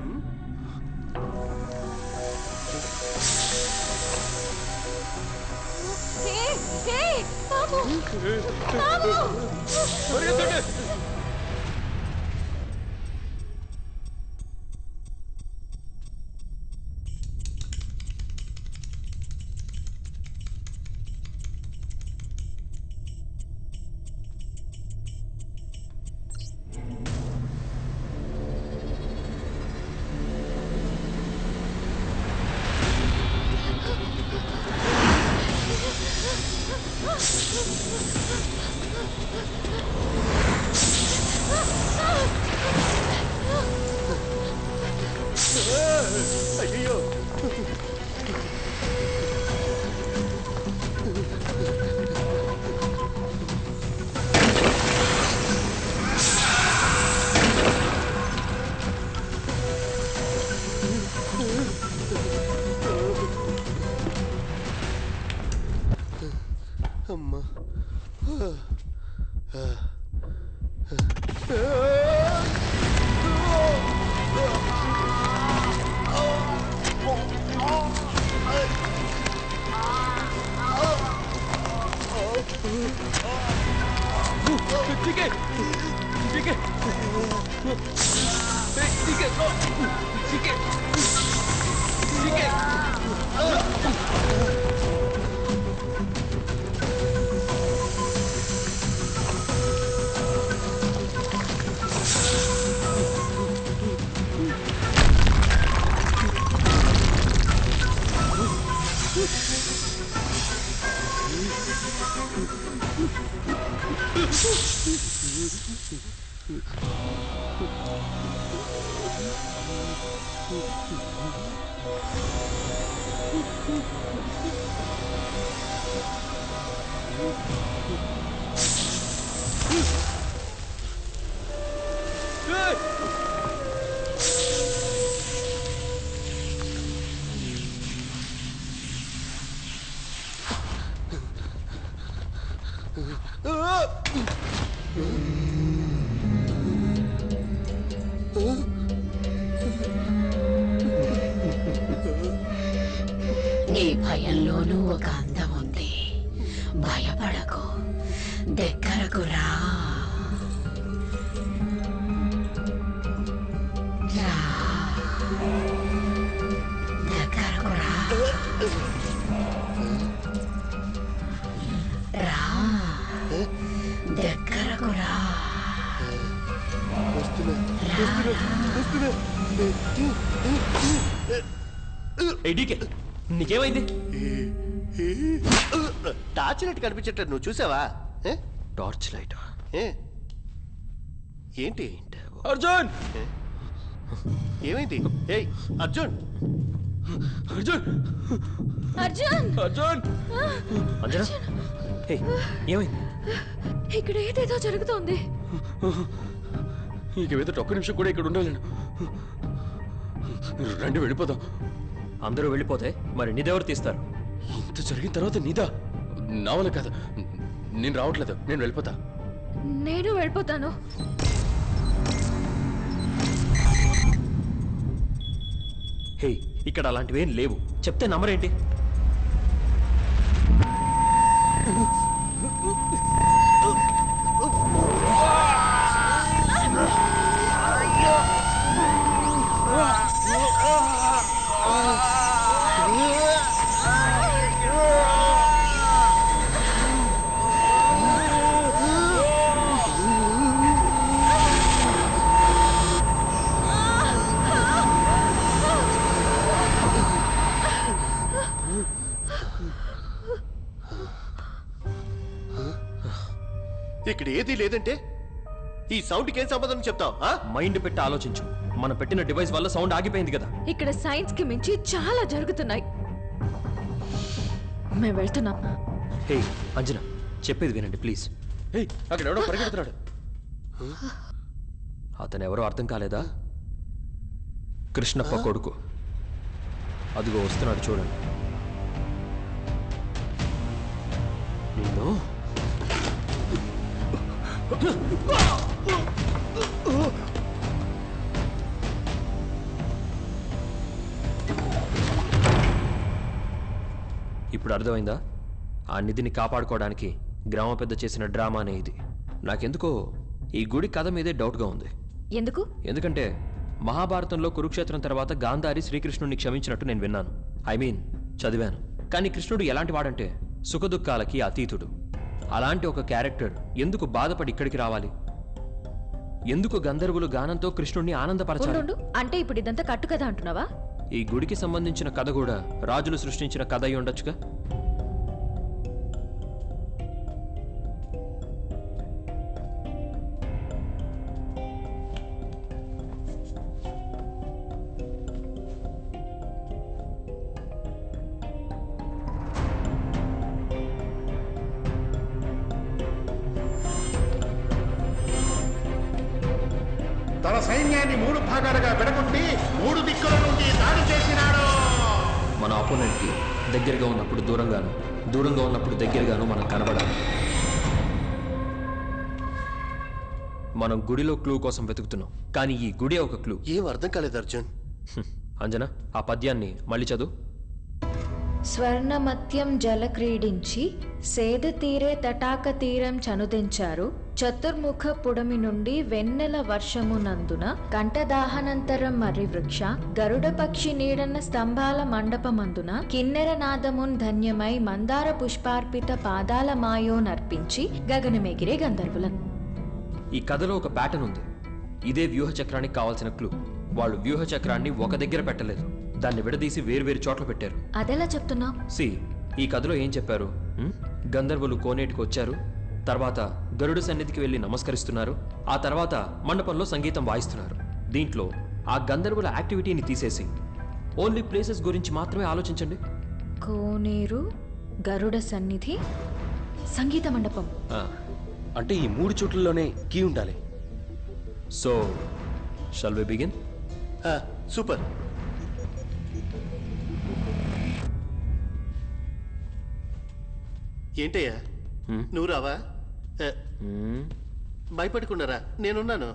అయ్యో అమ్మా నీ భయంలోనూ ఒక అందం ఉంది. భయపడకు, దగ్గరకు రా. దగ్గరకు రా. దగ్గరకు రా. నీకేమైంది? టార్చ్ లైట్ కనిపించట్లేదు, నువ్వు చూసావా? టార్చ్ లైట్ ఏంటి? అర్జున్! ఏమైంది? ఏయ్ అర్జున్! అర్జున్! అర్జున్! అర్జున్! అంజనా, ఏమైంది? ఇక్కడ ఏదేదో జరుగుతోంది. ఇక మీద ఒక్క నిమిషం కూడా ఇక్కడ ఉండాలను. రండి వెళ్ళిపోదాం. అందరూ వెళ్ళిపోతే మరి నీదెవరు తీస్తారు? ఇంత జరిగిన తర్వాత నీదా? నా వల్ల కాదు, నేను రావట్లేదు, నేను వెళ్ళిపోతా. నేను వెళ్ళిపోతాను. హే, ఇక్కడ అలాంటివేం లేవు, చెప్తే నమ్మరేంటి? ఇక్కడ ఏదీ లేదంటే ఈ సౌండ్కి ఏం సంబంధం చెప్తావు? మైండ్ పెట్టి ఆలోచించు. మనం పెట్టిన డివైస్ వల్ల సౌండ్ ఆగిపోయింది కదా. ఇక్కడ సైన్స్ కి మించి చాలా జరుగుతున్నాయి. మేము వెళ్తున్నాం. హే అంజనా, చెప్పేది వినండి ప్లీజ్. హే, అక్కడ ఎవడో పరిగెడుతున్నాడు. అతను ఎవరో అర్థం కాలేదా? కృష్ణప్ప కొడుకు. అదిగో వస్తున్నాడు చూడండి. నిన్ను ఇప్పుడు అర్థమైందా? ఆ నిధిని కాపాడుకోవడానికి గ్రామ పెద్ద చేసిన డ్రామానే ఇది. నాకెందుకో ఈ గుడి కథ మీదే డౌట్గా ఉంది. ఎందుకు? ఎందుకంటే మహాభారతంలో కురుక్షేత్రం తర్వాత గాంధారి శ్రీకృష్ణుడిని క్షమించినట్టు నేను విన్నాను. చదివాను. కానీ కృష్ణుడు ఎలాంటి వాడంటే సుఖదుఖాలకి అతీతుడు. అలాంటి ఒక క్యారెక్టర్ ఎందుకు బాధపడి ఇక్కడికి రావాలి? ఎందుకు గంధర్వులు గానంతో కృష్ణుడిని ఆనందపరచాలి? అంటే ఇప్పుడు ఇదంతా కట్టు కథ అంటున్నావా? ఈ గుడికి సంబంధించిన కథ కూడా రాజులు సృష్టించిన కథ అయి ఉండొచ్చుగా. తన సైన్యాన్ని 3 భాగాలుగా విడగొట్టి 3 దిక్కుల నుండి దాడి చేసినాడు. మన ఆపోనెంట్కి దగ్గరగా ఉన్నప్పుడు దూరంగాను, దూరంగా ఉన్నప్పుడు దగ్గరగాను మనం కనబడాలి. మనం గుడిలో క్లూ కోసం వెతుకుతున్నాం, కానీ ఈ గుడి ఒక క్లూ. ఏం అర్థం కాలేదు అర్జున్. అంజనా, ఆ పద్యాన్ని మళ్ళీ చదువు. స్వర్ణమత్యం జల క్రీడించి సేద తీరే తటాక తీరం చనుదించారు. చతుర్ముఖ పుడమి నుండి వెన్నెల వర్షమునందున కంఠదాహనంతరం మర్రి వృక్ష గరుడ పక్షి నీడన్న స్తంభాల మండపమందున కిన్నెర నాదమున్ ధన్యమై మందార పుష్పార్పిత పాదాల మాయో నర్పించి గగనమెగిరే గంధర్వులను. ఈ కథలో ఒక ప్యాటర్న్ ఉంది. ఇదే వ్యూహ చక్రానికి కావాల్సిన క్లూ. వాళ్ళు వ్యూహ చక్రాన్ని ఒక దగ్గర పెట్టలేదు, దాన్ని విడదీసి వేరువేరు చోట్ల పెట్టారు. అదెలా చెప్తున్నా? ఈ కథలో ఏం చెప్పారు? గంధర్వులు కోనేటికి వచ్చారు, తర్వాత గరుడు సన్నిధికి వెళ్ళి నమస్కరిస్తున్నారు, ఆ తర్వాత మండపంలో సంగీతం వాయిస్తున్నారు. దీంట్లో ఆ గంధర్వుల యాక్టివిటీని తీసేసి ఓన్లీ ప్లేసెస్ గురించి మాత్రమే ఆలోచించండి. కోనేరు, గరుడ సన్నిధి, సంగీత మండపం. అంటే ఈ 3 చోట్లలోనే కీ ఉండాలి. So shall we begin? Super. ఏంటయ్యా నువ్వు రావా? భయపడుకున్నారా? నేనున్నాను.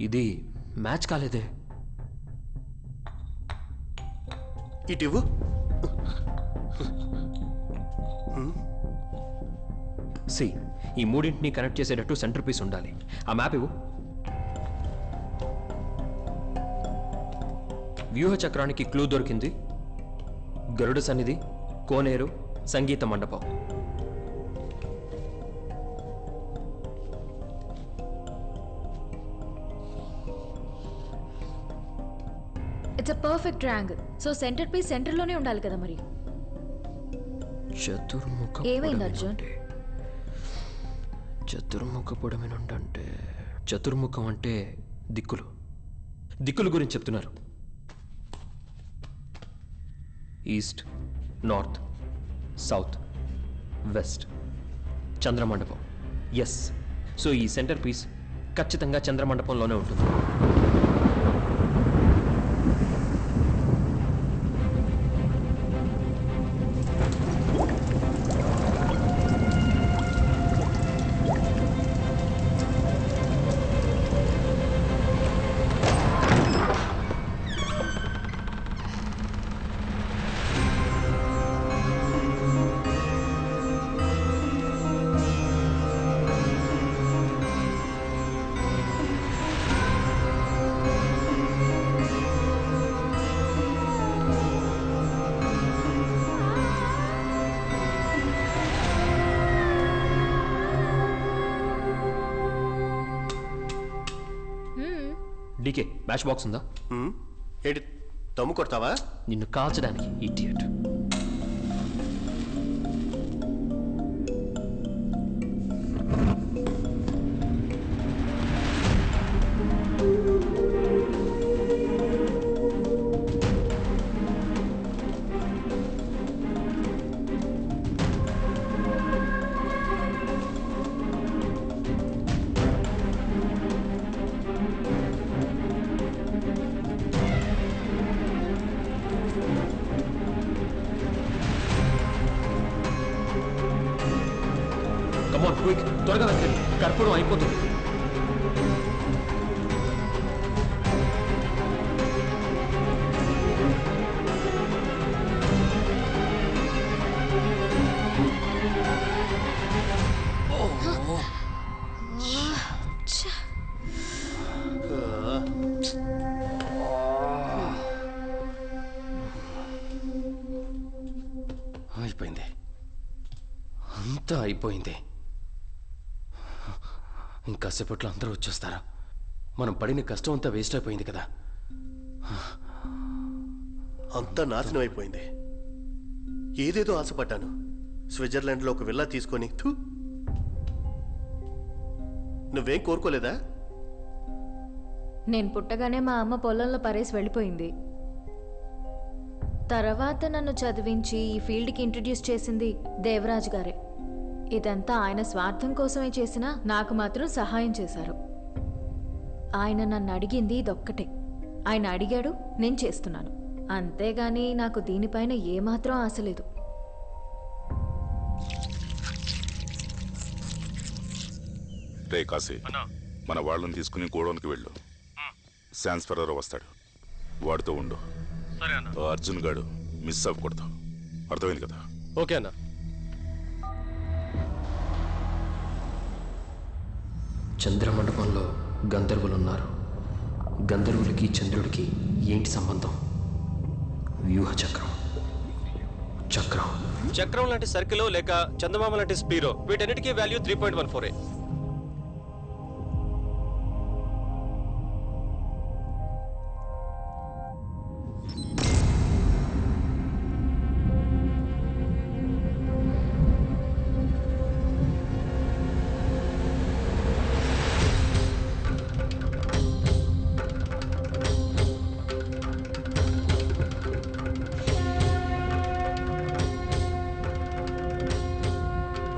ఇది మ్యాచ్ కాలేదే. ఇటివు. ఈ మూడింటిని కనెక్ట్ చేసేటట్టు సెంటర్ పీస్ ఉండాలి. ఆ మ్యాప్ ఇవ్వు. వ్యూహ చక్రానికి క్లూ దొరికింది. గరుడ సన్నిధి, కోనేరు, సంగీత మండపం. It's a perfect triangle. So centre piece centre లోనే ఉండాలి కదా మరి. చతుర్ముఖ ఏమైంది అర్జున్? చతుర్ముఖ పొడమి నుండంటే చతుర్ముఖం అంటే దిక్కులు. దిక్కుల గురించి చెప్తున్నారు. East, north, south, west. చంద్రమండపం. ఎస్. సో ఈ సెంటర్ పీస్ ఖచ్చితంగా చంద్రమండపంలోనే ఉంటుంది. డీకే మ్యాచ్ బాక్స్ ఉందా? ఏంటి తమ్ము కొడతావా? నిన్ను కాల్చడానికి ఇడియట్. కమాన్ క్విక్, త్వరగా వెళ్తుంది, కర్పూరం అయిపోతుంది. అయిపోయింది, అంతా అయిపోయింది. ఇంకాసేపట్లో అందరూ వచ్చేస్తారా? మనం పడిన కష్టం అంతా వేస్ట్ అయిపోయింది కదా. అంతా నాశనం అయిపోయింది. ఏదేదో ఆశపడ్డాను. స్విట్జర్లాండ్లో ఒక విల్లా తీసుకొని నువ్వేం కోరుకోలేదా? నేను పుట్టగానే మా అమ్మ పొలంలో పరేసి వెళ్ళిపోయింది. తర్వాత నన్ను చదివించి ఈ ఫీల్డ్కి ఇంట్రడ్యూస్ చేసింది దేవరాజ్ గారే. ఇదంతా ఆయన స్వార్థం కోసమే చేసినా నాకు మాత్రం సహాయం చేశారు. ఆయన నన్ను అడిగింది ఇదొక్కటే. ఆయన అడిగాడు, నేను చేస్తున్నాను. అంతేగాని నాకు దీనిపైన ఏమాత్రం ఆశ లేదు. రే కాశీ, మన వాళ్ళని తీసుకుని గోడౌన్కి వెళ్ళు. శాన్స్ ఫెర్రరో వస్తాడు, వాడితో ఉండు. అర్జున్ గాడు మిస్ అవ్వకూడదు, అర్థమైంది కదా? ఓకే అన్న. చంద్రమండపంలో గంధర్వులున్నారు. గంధర్వులకి చంద్రుడికి ఏంటి సంబంధం? వ్యూహ చక్రం. చక్రం చక్రం లాంటి సర్కిల్ లేక చందమామ లాంటి స్పీరో, వీటన్నిటికీ వాల్యూ 3.14.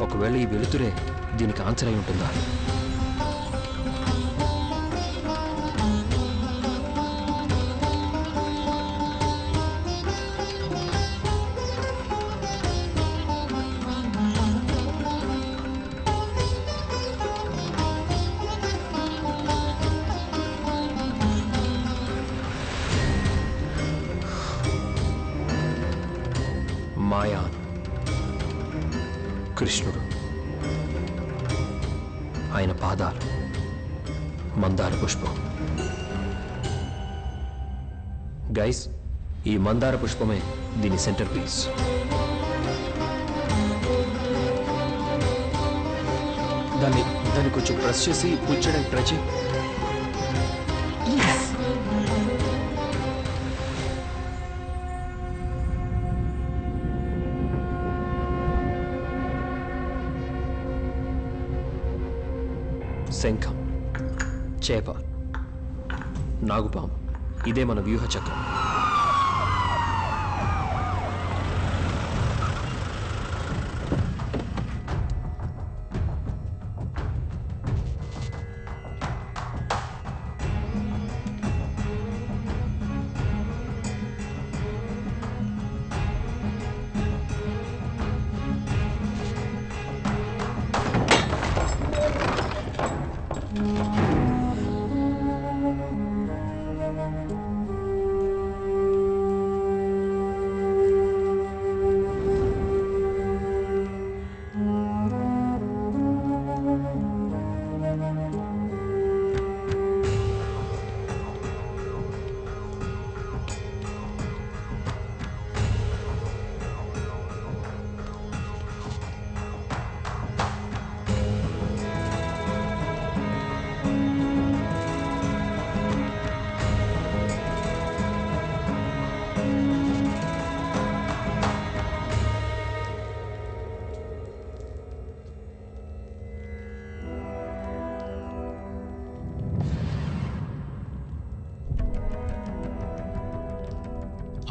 ఒకవేళ ఈ వెలుతురే దీనికి ఆన్సర్ అయి ఉంటుందా? మాయాన్, కృష్ణుడు, ఆయన పాదాలు, మందార పుష్పం. గైస్, ఈ మందార పుష్పమే దీని సెంటర్ పీస్. దాన్ని కొంచెం ప్రెస్ చేసి పుల్ చేయడానికి ట్రై చేయి. శంఖం, చేప, నాగుపాము, ఇదే మన వ్యూహ చక్రం.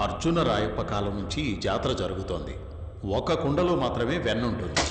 అర్జున రాయప్ప కాలం నుంచి ఈ జాతర జరుగుతోంది. ఒక కుండలో మాత్రమే వెన్నుంటుంది.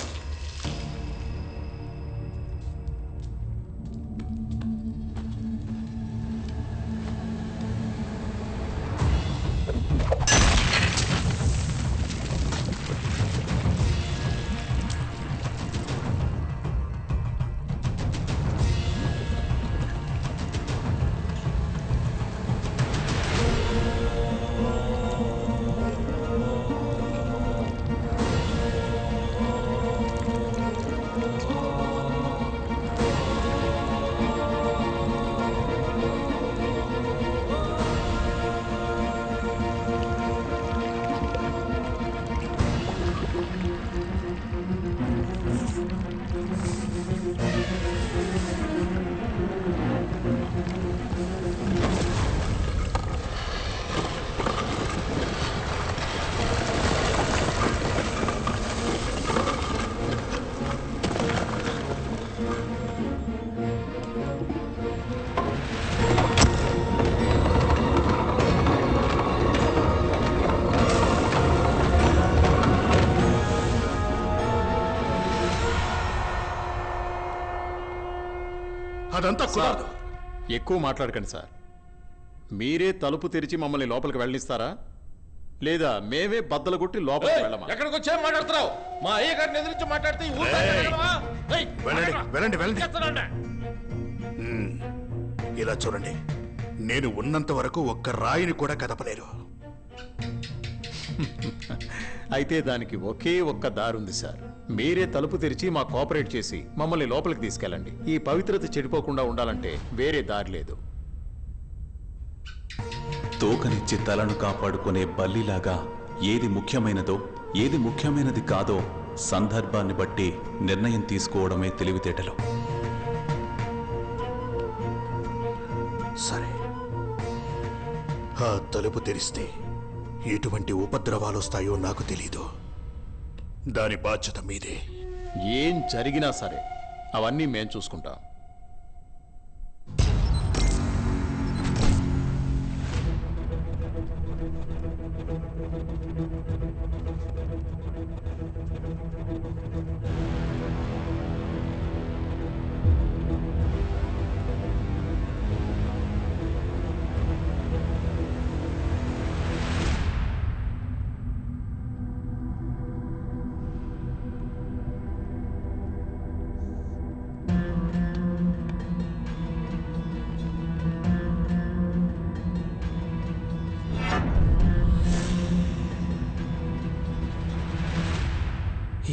అదంతా కుదరదు. ఎక్కువ మాట్లాడకండి సార్. మీరే తలుపు తెరిచి మమ్మల్ని లోపలికి వెళ్ళనిస్తారా, లేదా మేమే బద్దలు కొట్టి లోపలికి వెళ్ళమా? ఎక్కడికి వచ్చా మాట్లాడుతున్నావు? మా అయ్య గారిని ఎదిరించి మాట్లాడితే ఈ ఊరు వెళ్ళండి వెళ్ళండి. ఇలా చూడండి, నేను ఉన్నంత వరకు ఒక్క రాయిని కూడా కదపలేరు. అయితే దానికి ఒకే ఒక్క దారుంది సార్. మీరే తలుపు తెరిచి మా కోఆపరేట్ చేసి మమ్మల్ని లోపలికి తీసుకెళ్ళండి. ఈ పవిత్రత చెడిపోకుండా ఉండాలంటే వేరే దారి లేదు. తోకనిచ్చి తలను కాపాడుకునే బల్లిలాగా ఏది ముఖ్యమైనదో ఏది ముఖ్యమైనది కాదో సందర్భాన్ని బట్టి నిర్ణయం తీసుకోవడమే తెలివితేటలు. సరే, ఆ తలుపు తెరిస్తే ఎటువంటి ఉపద్రవాలు వస్తాయో నాకు తెలీదు. దాని బాధ్యత మీదే. ఏం జరిగినా సరే అవన్నీ మేం చూసుకుంటాం.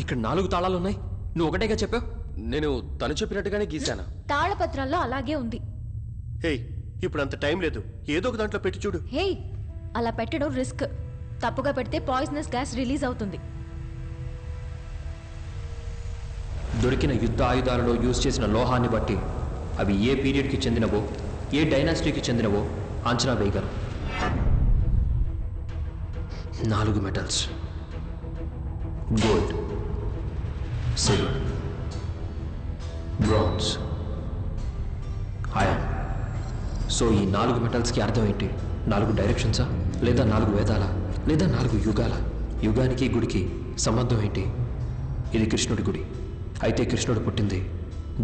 ఇక్కడ 4 తాళాలు ఉన్నాయి. నువ్వు ఒకటేగా చెప్పావు. నేను తను చెప్పినట్టుగానే గీశాను. తాళపత్రాల్లో అలాగే ఉంది. హే, ఇప్పుడు అంత టైం లేదు. ఏదో ఒక దాంట్లో పెట్టి చూడు. హే, అలా పెట్టడం రిస్క్. తప్పుగా పెడితే పాయిజనస్ గ్యాస్ రిలీజ్ అవుతుంది. దొరికిన యుద్ధ ఆయుధాలలో యూజ్ చేసిన లోహాన్ని బట్టి అవి ఏ పీరియడ్కి చెందినవో, ఏ డైనాసిటీకి చెందినవో అంచనా వేయగలం. 4 metals: gold, silver, bronze, iron. So ఈ 4 మెటల్స్కి అర్థం ఏంటి? 4 డైరెక్షన్సా, లేదా 4 వేదాలా, లేదా 4 యుగాల? యుగానికి గుడికి సంబంధం ఏంటి? ఇది కృష్ణుడి గుడి. అయితే కృష్ణుడు పుట్టింది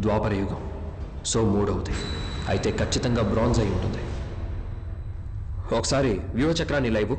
ద్వాపర యుగం. సో 3వది. అయితే ఖచ్చితంగా బ్రాంజ్ అయి ఉంటుంది. ఒకసారి వ్యూహచక్రాన్ని లైవ్.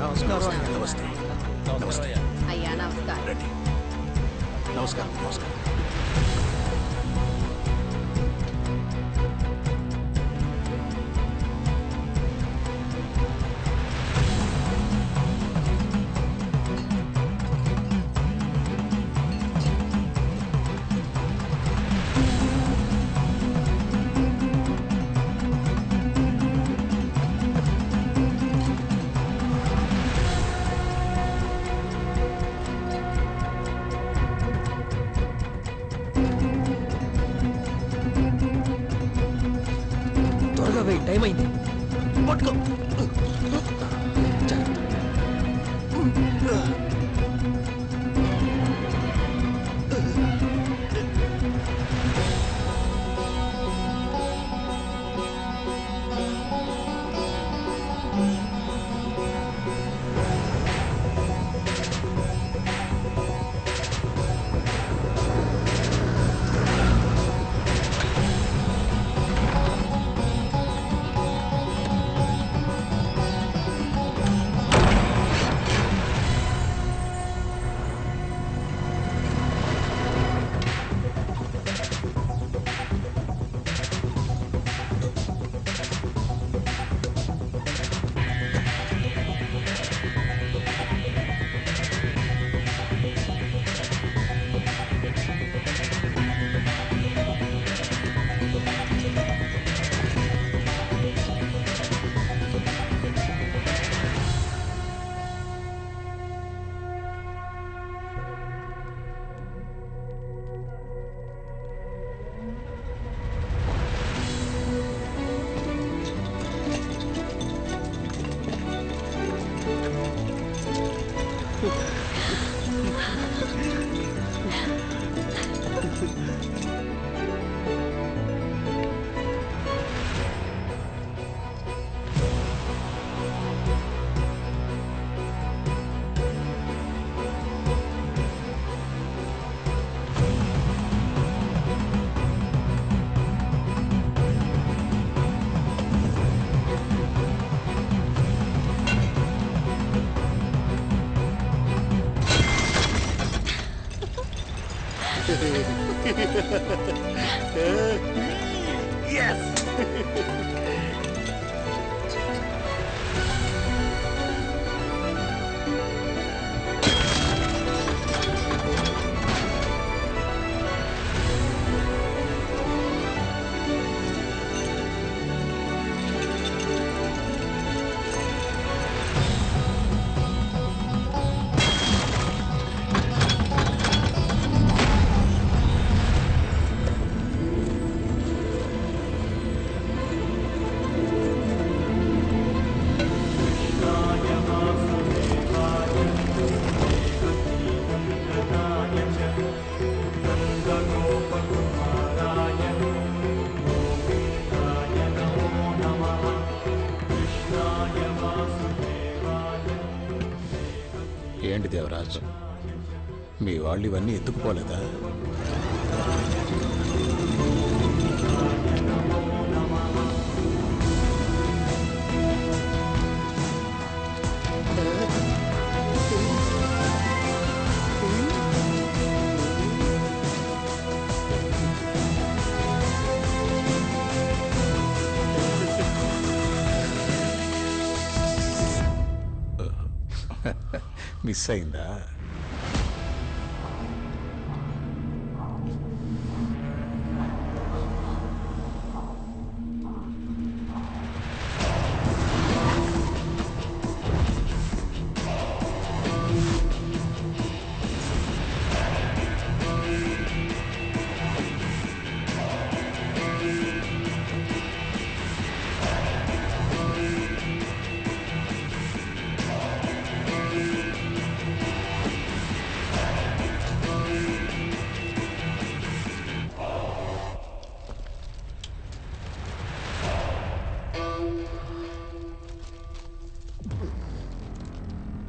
నమస్కారం. నమస్తే. నమస్తే. అయ్యా నమస్కారం. నమస్కారం. నమస్కారం. త్వరగా వెయ్యి, టైం అయింది. పట్టుకో. ఏంటి దేవరాజ్, మీ వాళ్ళు ఇవన్నీ ఎత్తుకుపోలేదా? మిస్ అయిందా?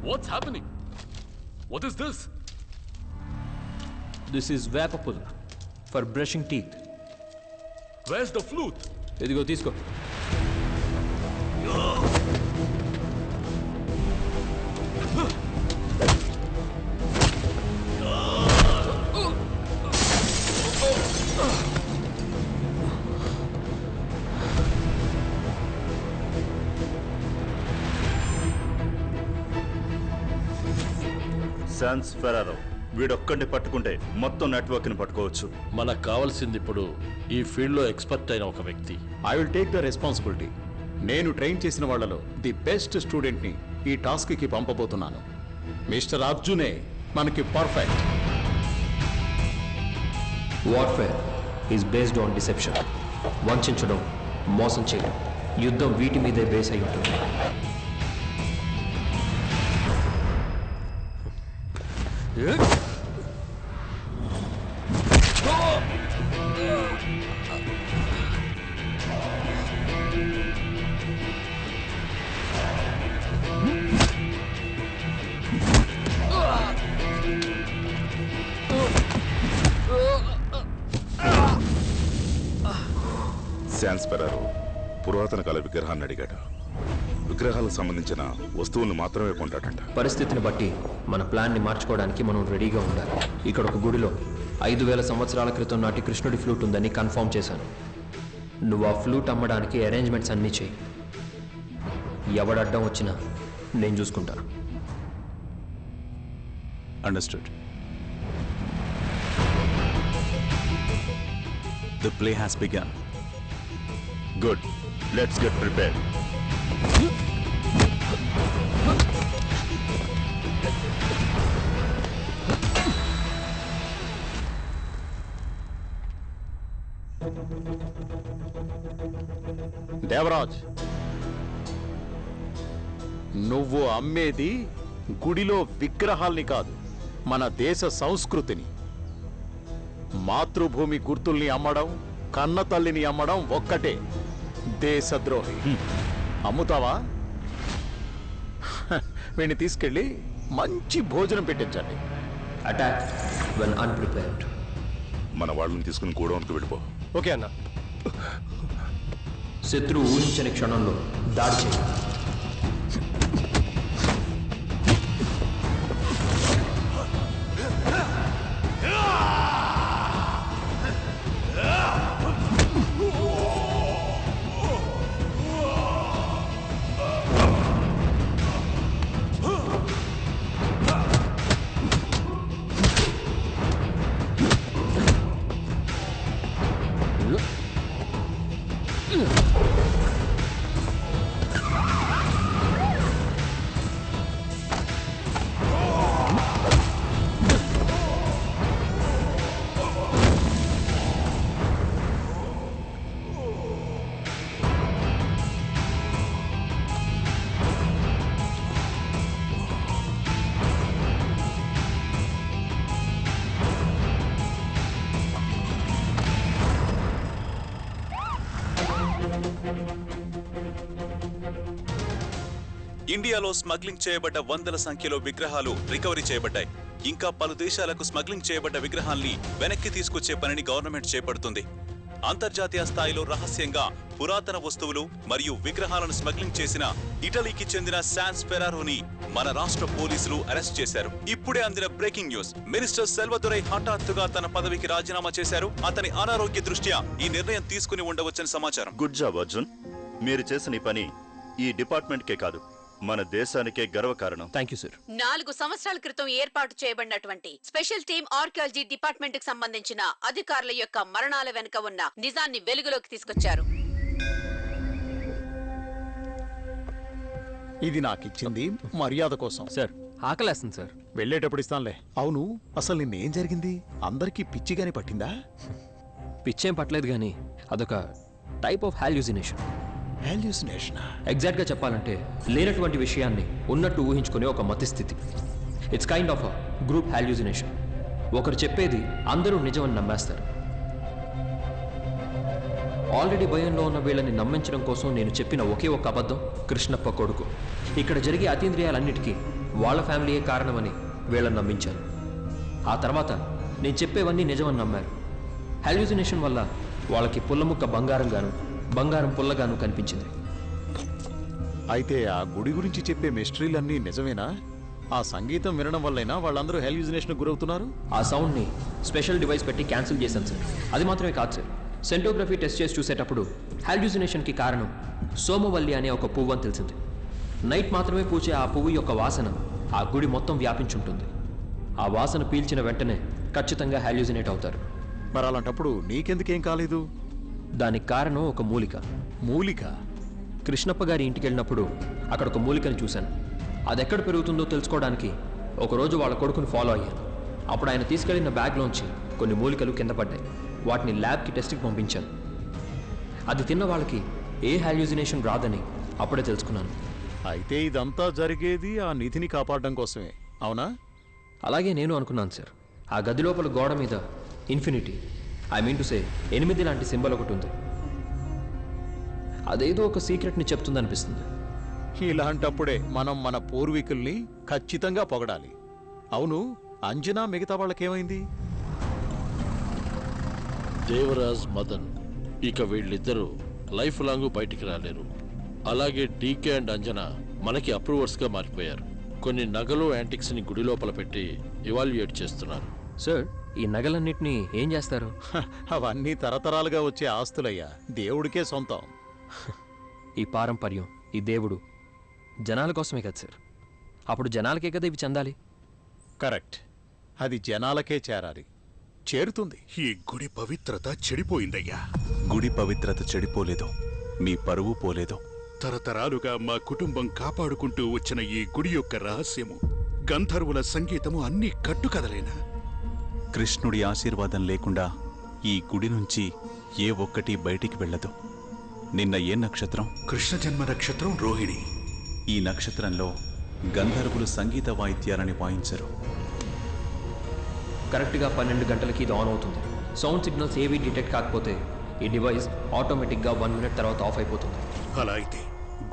What's happening? What is this? This is Vapapul for brushing teeth. Where's the flute? ఇదిగో తీసుకో. శాన్స్ ఫెరారో. వీడొక్కడిని పట్టుకుంటే మొత్తం నెట్వర్క్ ని పట్టుకోవచ్చు. మనకు కావాల్సింది ఇప్పుడు ఈ ఫీల్డ్ లో ఎక్స్పర్ట్ అయిన ఒక వ్యక్తి. I will take the responsibility. నేను ట్రైన్ చేసిన వాళ్ళలో ది బెస్ట్ స్టూడెంట్ ని ఈ టాస్క్ కి పంపబోతున్నాను. మిస్టర్ అర్జునే మనకి perfect. Warfare is based on deception. వంచడం, మోసం చేయడం, యుద్ధం వీటి మీదే బేస్ అయి ఉంటుంది. శాన్స్ ఫెరారో పురాతన కాల విగ్రహాన్ని అడిగాడు. విగ్రహాలకు సంబంధించిన వస్తువులను మాత్రమే కొంటాడంట. పరిస్థితిని బట్టి మన ప్లాన్ని మార్చుకోవడానికి మనం రెడీగా ఉండాలి. ఇక్కడ ఒక గుడిలో 5000 సంవత్సరాల క్రితం నాటి కృష్ణుడి ఫ్లూట్ ఉందని కన్ఫర్మ్ చేశాను. నువ్వు ఆ ఫ్లూట్ అమ్మడానికి అరేంజ్మెంట్స్ అన్నీ చేయి. ఎవడడ్డం వచ్చినా నేను చూసుకుంటాను. Understood. The play has begun. Good. Let's get prepared. Devaraj, నువ్వు అమ్మేది గుడిలో విగ్రహాల్ని కాదు, మన దేశ సంస్కృతిని. మాతృభూమి గుర్తుల్ని అమ్మడం, కన్న తల్లిని అమ్మడం ఒక్కటే. దేశద్రోహి. అమ్ముతావా? వీడిని తీసుకెళ్ళి మంచి భోజనం పెట్టించండి. Attack when unprepared. మన వాళ్ళని తీసుకుని గోడౌన్కి వెళ్ళిపో. ఓకే అన్న. శత్రువు ఊహించని క్షణంలో దాడి చేయి. ఇండియాలో స్మగ్లింగ్ చేయబడ్డ వందల సంఖ్యలో విగ్రహాలు రికవరీ చేయబడ్డాయి. ఇంకా పలు దేశాలకు స్మగ్లింగ్ చేయబడ్డ విగ్రహాల్ని వెనక్కి తీసుకొచ్చే పనిని గవర్నమెంట్ చేపడుతుంది. అంతర్జాతీయ స్థాయిలో రహస్యంగా పురాతన వస్తువులు మరియు విగ్రహాలను స్మగ్లింగ్ చేసిన ఇటలీకి చెందిన శాన్స్ ఫెరారోని మన రాష్ట్ర పోలీసులు అరెస్ట్ చేశారు. ఇప్పుడే అందిన బ్రేకింగ్ న్యూస్. మినిస్టర్ సెల్వదురై హఠాత్తుగా తన పదవికి రాజీనామా చేశారు. అతని అనారోగ్య దృష్ట్యా ఈ నిర్ణయం తీసుకుని ఉండవచ్చని సమాచారం. Good job Arjun. మీరు చేసిన ఈ పని ఈ డిపార్ట్మెంట్కే కాదు, మన దేశానికే గర్వకారణం. Thank you sir. 4 సంవత్సరాల క్రితం ఏర్పాటు చేయబడినటువంటి స్పెషల్ టీమ్ ఆర్కియాలజీ డిపార్ట్మెంట్ కి సంబంధించిన అధికారుల యొక్క మరణాల వెనుక ఉన్న నిజాన్ని వెలుగులోకి తీసుకొచ్చారు. ఇది నాకిచ్చింది మర్యాద కోసం. సార్ ఆకలేస్తుంది సార్. వెళ్ళేటప్పుడు ఇస్తానులే. అవును, అసలు నిన్నేం జరిగింది? అందరికీ పిచ్చిగానే పట్టిందా? పిచ్చేం పట్టలేదు కానీ అదొక టైప్ ఆఫ్ హాల్యూసినేషన్. ఎగ్జాక్ట్ గా చెప్పాలంటే లేనటువంటి విషయాన్ని ఉన్నట్టు ఊహించుకునే ఒక మతి స్థితి. It's kind of a group hallucination. ఒకరు చెప్పేది అందరూ నిజమని నమ్మేస్తారు. ఆల్రెడీ భయంలో ఉన్న వీళ్ళని నమ్మించడం కోసం నేను చెప్పిన ఒకే ఒక అబద్ధం కృష్ణప్ప కొడుకు. ఇక్కడ జరిగే అతీంద్రియాలన్నిటికీ వాళ్ళ ఫ్యామిలీయే కారణమని వీళ్ళని నమ్మించాను. ఆ తర్వాత నేను చెప్పేవన్నీ నిజమని నమ్మారు. హాల్యూసినేషన్ వల్ల వాళ్ళకి పుల్లముక్క బంగారంగాను, బంగారం పుల్లగాను కనిపించింది. అయితే ఆ గుడి గురించి చెప్పే మిస్టరీలన్నీ నిజమేనా? ఆ సంగీతం వినడం వల్లైనా వాళ్ళందరూ హాల్యూసినేషన్ గురవుతున్నారు? ఆ సౌండ్ని స్పెషల్ డివైస్ పెట్టి క్యాన్సిల్ చేశాను సార్. అది మాత్రమే కాదు సార్, సెంటోగ్రఫీ టెస్ట్ చేసి చూసేటప్పుడు హాల్యూసినేషన్కి కారణం సోమవల్లి అనే ఒక పువ్వు అని తెలిసింది. నైట్ మాత్రమే పూచే ఆ పువ్వు యొక్క వాసన ఆ గుడి మొత్తం వ్యాపించుంటుంది. ఆ వాసన పీల్చిన వెంటనే ఖచ్చితంగా హాల్యూజినేట్ అవుతారు. మరి అలాంటప్పుడు నీకెందుకేం కాలేదు? దానికి కారణం ఒక మూలిక. మూలిక? కృష్ణప్ప గారి ఇంటికి వెళ్ళినప్పుడు అక్కడ ఒక మూలికని చూశాను. అది ఎక్కడ పెరుగుతుందో తెలుసుకోవడానికి ఒకరోజు వాళ్ళ కొడుకుని ఫాలో అయ్యాను. అప్పుడు ఆయన తీసుకెళ్లిన బ్యాగ్లోంచి కొన్ని మూలికలు కింద పడ్డాయి. వాటిని ల్యాబ్కి టెస్ట్కి పంపించాను. అది తిన్న వాళ్ళకి ఏ హాల్యూజినేషన్ రాదని అప్పుడే తెలుసుకున్నాను. అయితే ఇదంతా జరిగేది ఆ నిధిని కాపాడడం కోసమే, అవునా? అలాగే నేను అనుకున్నాను సార్. ఆ గది లోపల గోడ మీద infinity, I mean to say 8 లాంటి సింబల్ ఒకటి ఉంది. అదేదో ఒక సీక్రెట్ని చెప్తుందనిపిస్తుంది. ఇలాంటప్పుడే మనం మన పూర్వీకుల్ని ఖచ్చితంగా పొగడాలి. అవును, అంజనా మిగతా వాళ్ళకేమైంది? దేవరాజ్, మదన్ ఇక వీళ్ళిద్దరూ లైఫ్ లాంగ్ బయటికి రాలేరు. అలాగే డీకే అండ్ అంజనా మనకి అప్రూవర్స్గా మారిపోయారు. కొన్ని నగలు యాంటిక్స్ని గుడి లోపల పెట్టి ఇవాల్యుయేట్ చేస్తున్నారు. సార్, ఈ నగలన్నిటినీ ఏం చేస్తారు? అవన్నీ తరతరాలుగా వచ్చే ఆస్తులయ్యా, దేవుడికే సొంతం. ఈ పారంపర్యం, ఈ దేవుడు జనాల కోసమే కదా సార్. అప్పుడు జనాలకే కదా ఇవి చెందాలి. కరెక్ట్, అది జనాలకే చేరాలి. చేరుతుంది. ఈ గుడి పవిత్రత చెడిపోయిందయ్యా. గుడి పవిత్రత చెడిపోలేదు, మీ పరువు పోలేదు. తరతరాలుగా మా కుటుంబం కాపాడుకుంటూ వచ్చిన ఈ గుడి యొక్క రహస్యము, గంధర్వుల సంగీతము అన్నీ కట్టుకదలేనా? కృష్ణుడి ఆశీర్వాదం లేకుండా ఈ గుడి నుంచి ఏ ఒక్కటి బయటికి వెళ్ళదు. నిన్న ఏ నక్షత్రం? కృష్ణ జన్మ నక్షత్రం రోహిణి. ఈ నక్షత్రంలో గంధర్వులు సంగీత వాయిద్యాలని వాయించరు. కరెక్ట్గా 12 గంటలకి ఇది ఆన్ అవుతుంది. సౌండ్ సిగ్నల్స్ ఏవి డిటెక్ట్ కాకపోతే ఈ డివైస్ ఆటోమేటిక్గా 1 మినిట్ తర్వాత ఆఫ్ అయిపోతుంది. అలా అయితే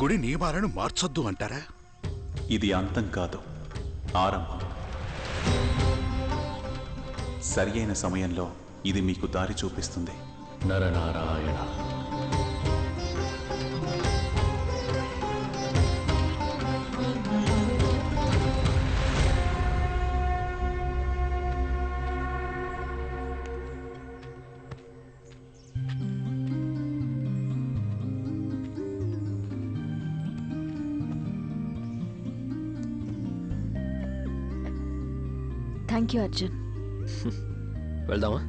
గుడి నియమాలను మార్చొద్దు అంటారా? ఇది అంతం కాదు, ఆరంభం. సరి అయిన సమయంలో ఇది మీకు దారి చూపిస్తుంది. నరనారాయణ. Thank you Arjun. వెళ్దామా?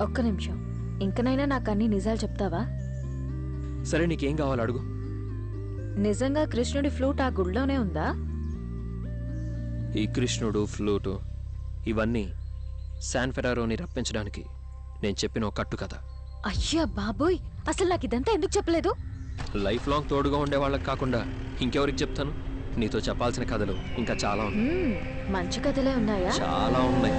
ఒక్క నిమిషం, ఇంకనైనా నాకు అన్ని నిజాలు చెప్తావా? సరే, నీకేం కావాలి అడుగు. నిజంగా కృష్ణుడి ఫ్లూట్ ఆ గుడిలోనే ఉందా? ఈ కృష్ణుడు, ఫ్లూటు ఇవన్నీ శాన్ ఫెరారోని రప్పించడానికి నేను చెప్పిన ఒక కట్టు కథ. అయ్యా బాబోయ్, అసలు నాకు ఇదంతా ఎందుకు చెప్పలేదు? లైఫ్ లాంగ్ తోడుగా ఉండే వాళ్ళకి కాకుండా ఇంకెవరికి చెప్తాను? నీతో చెప్పాల్సిన కథలు ఇంకా చాలా ఉన్నాయి. మంచి కథలే ఉన్నాయా? చాలా ఉన్నాయి.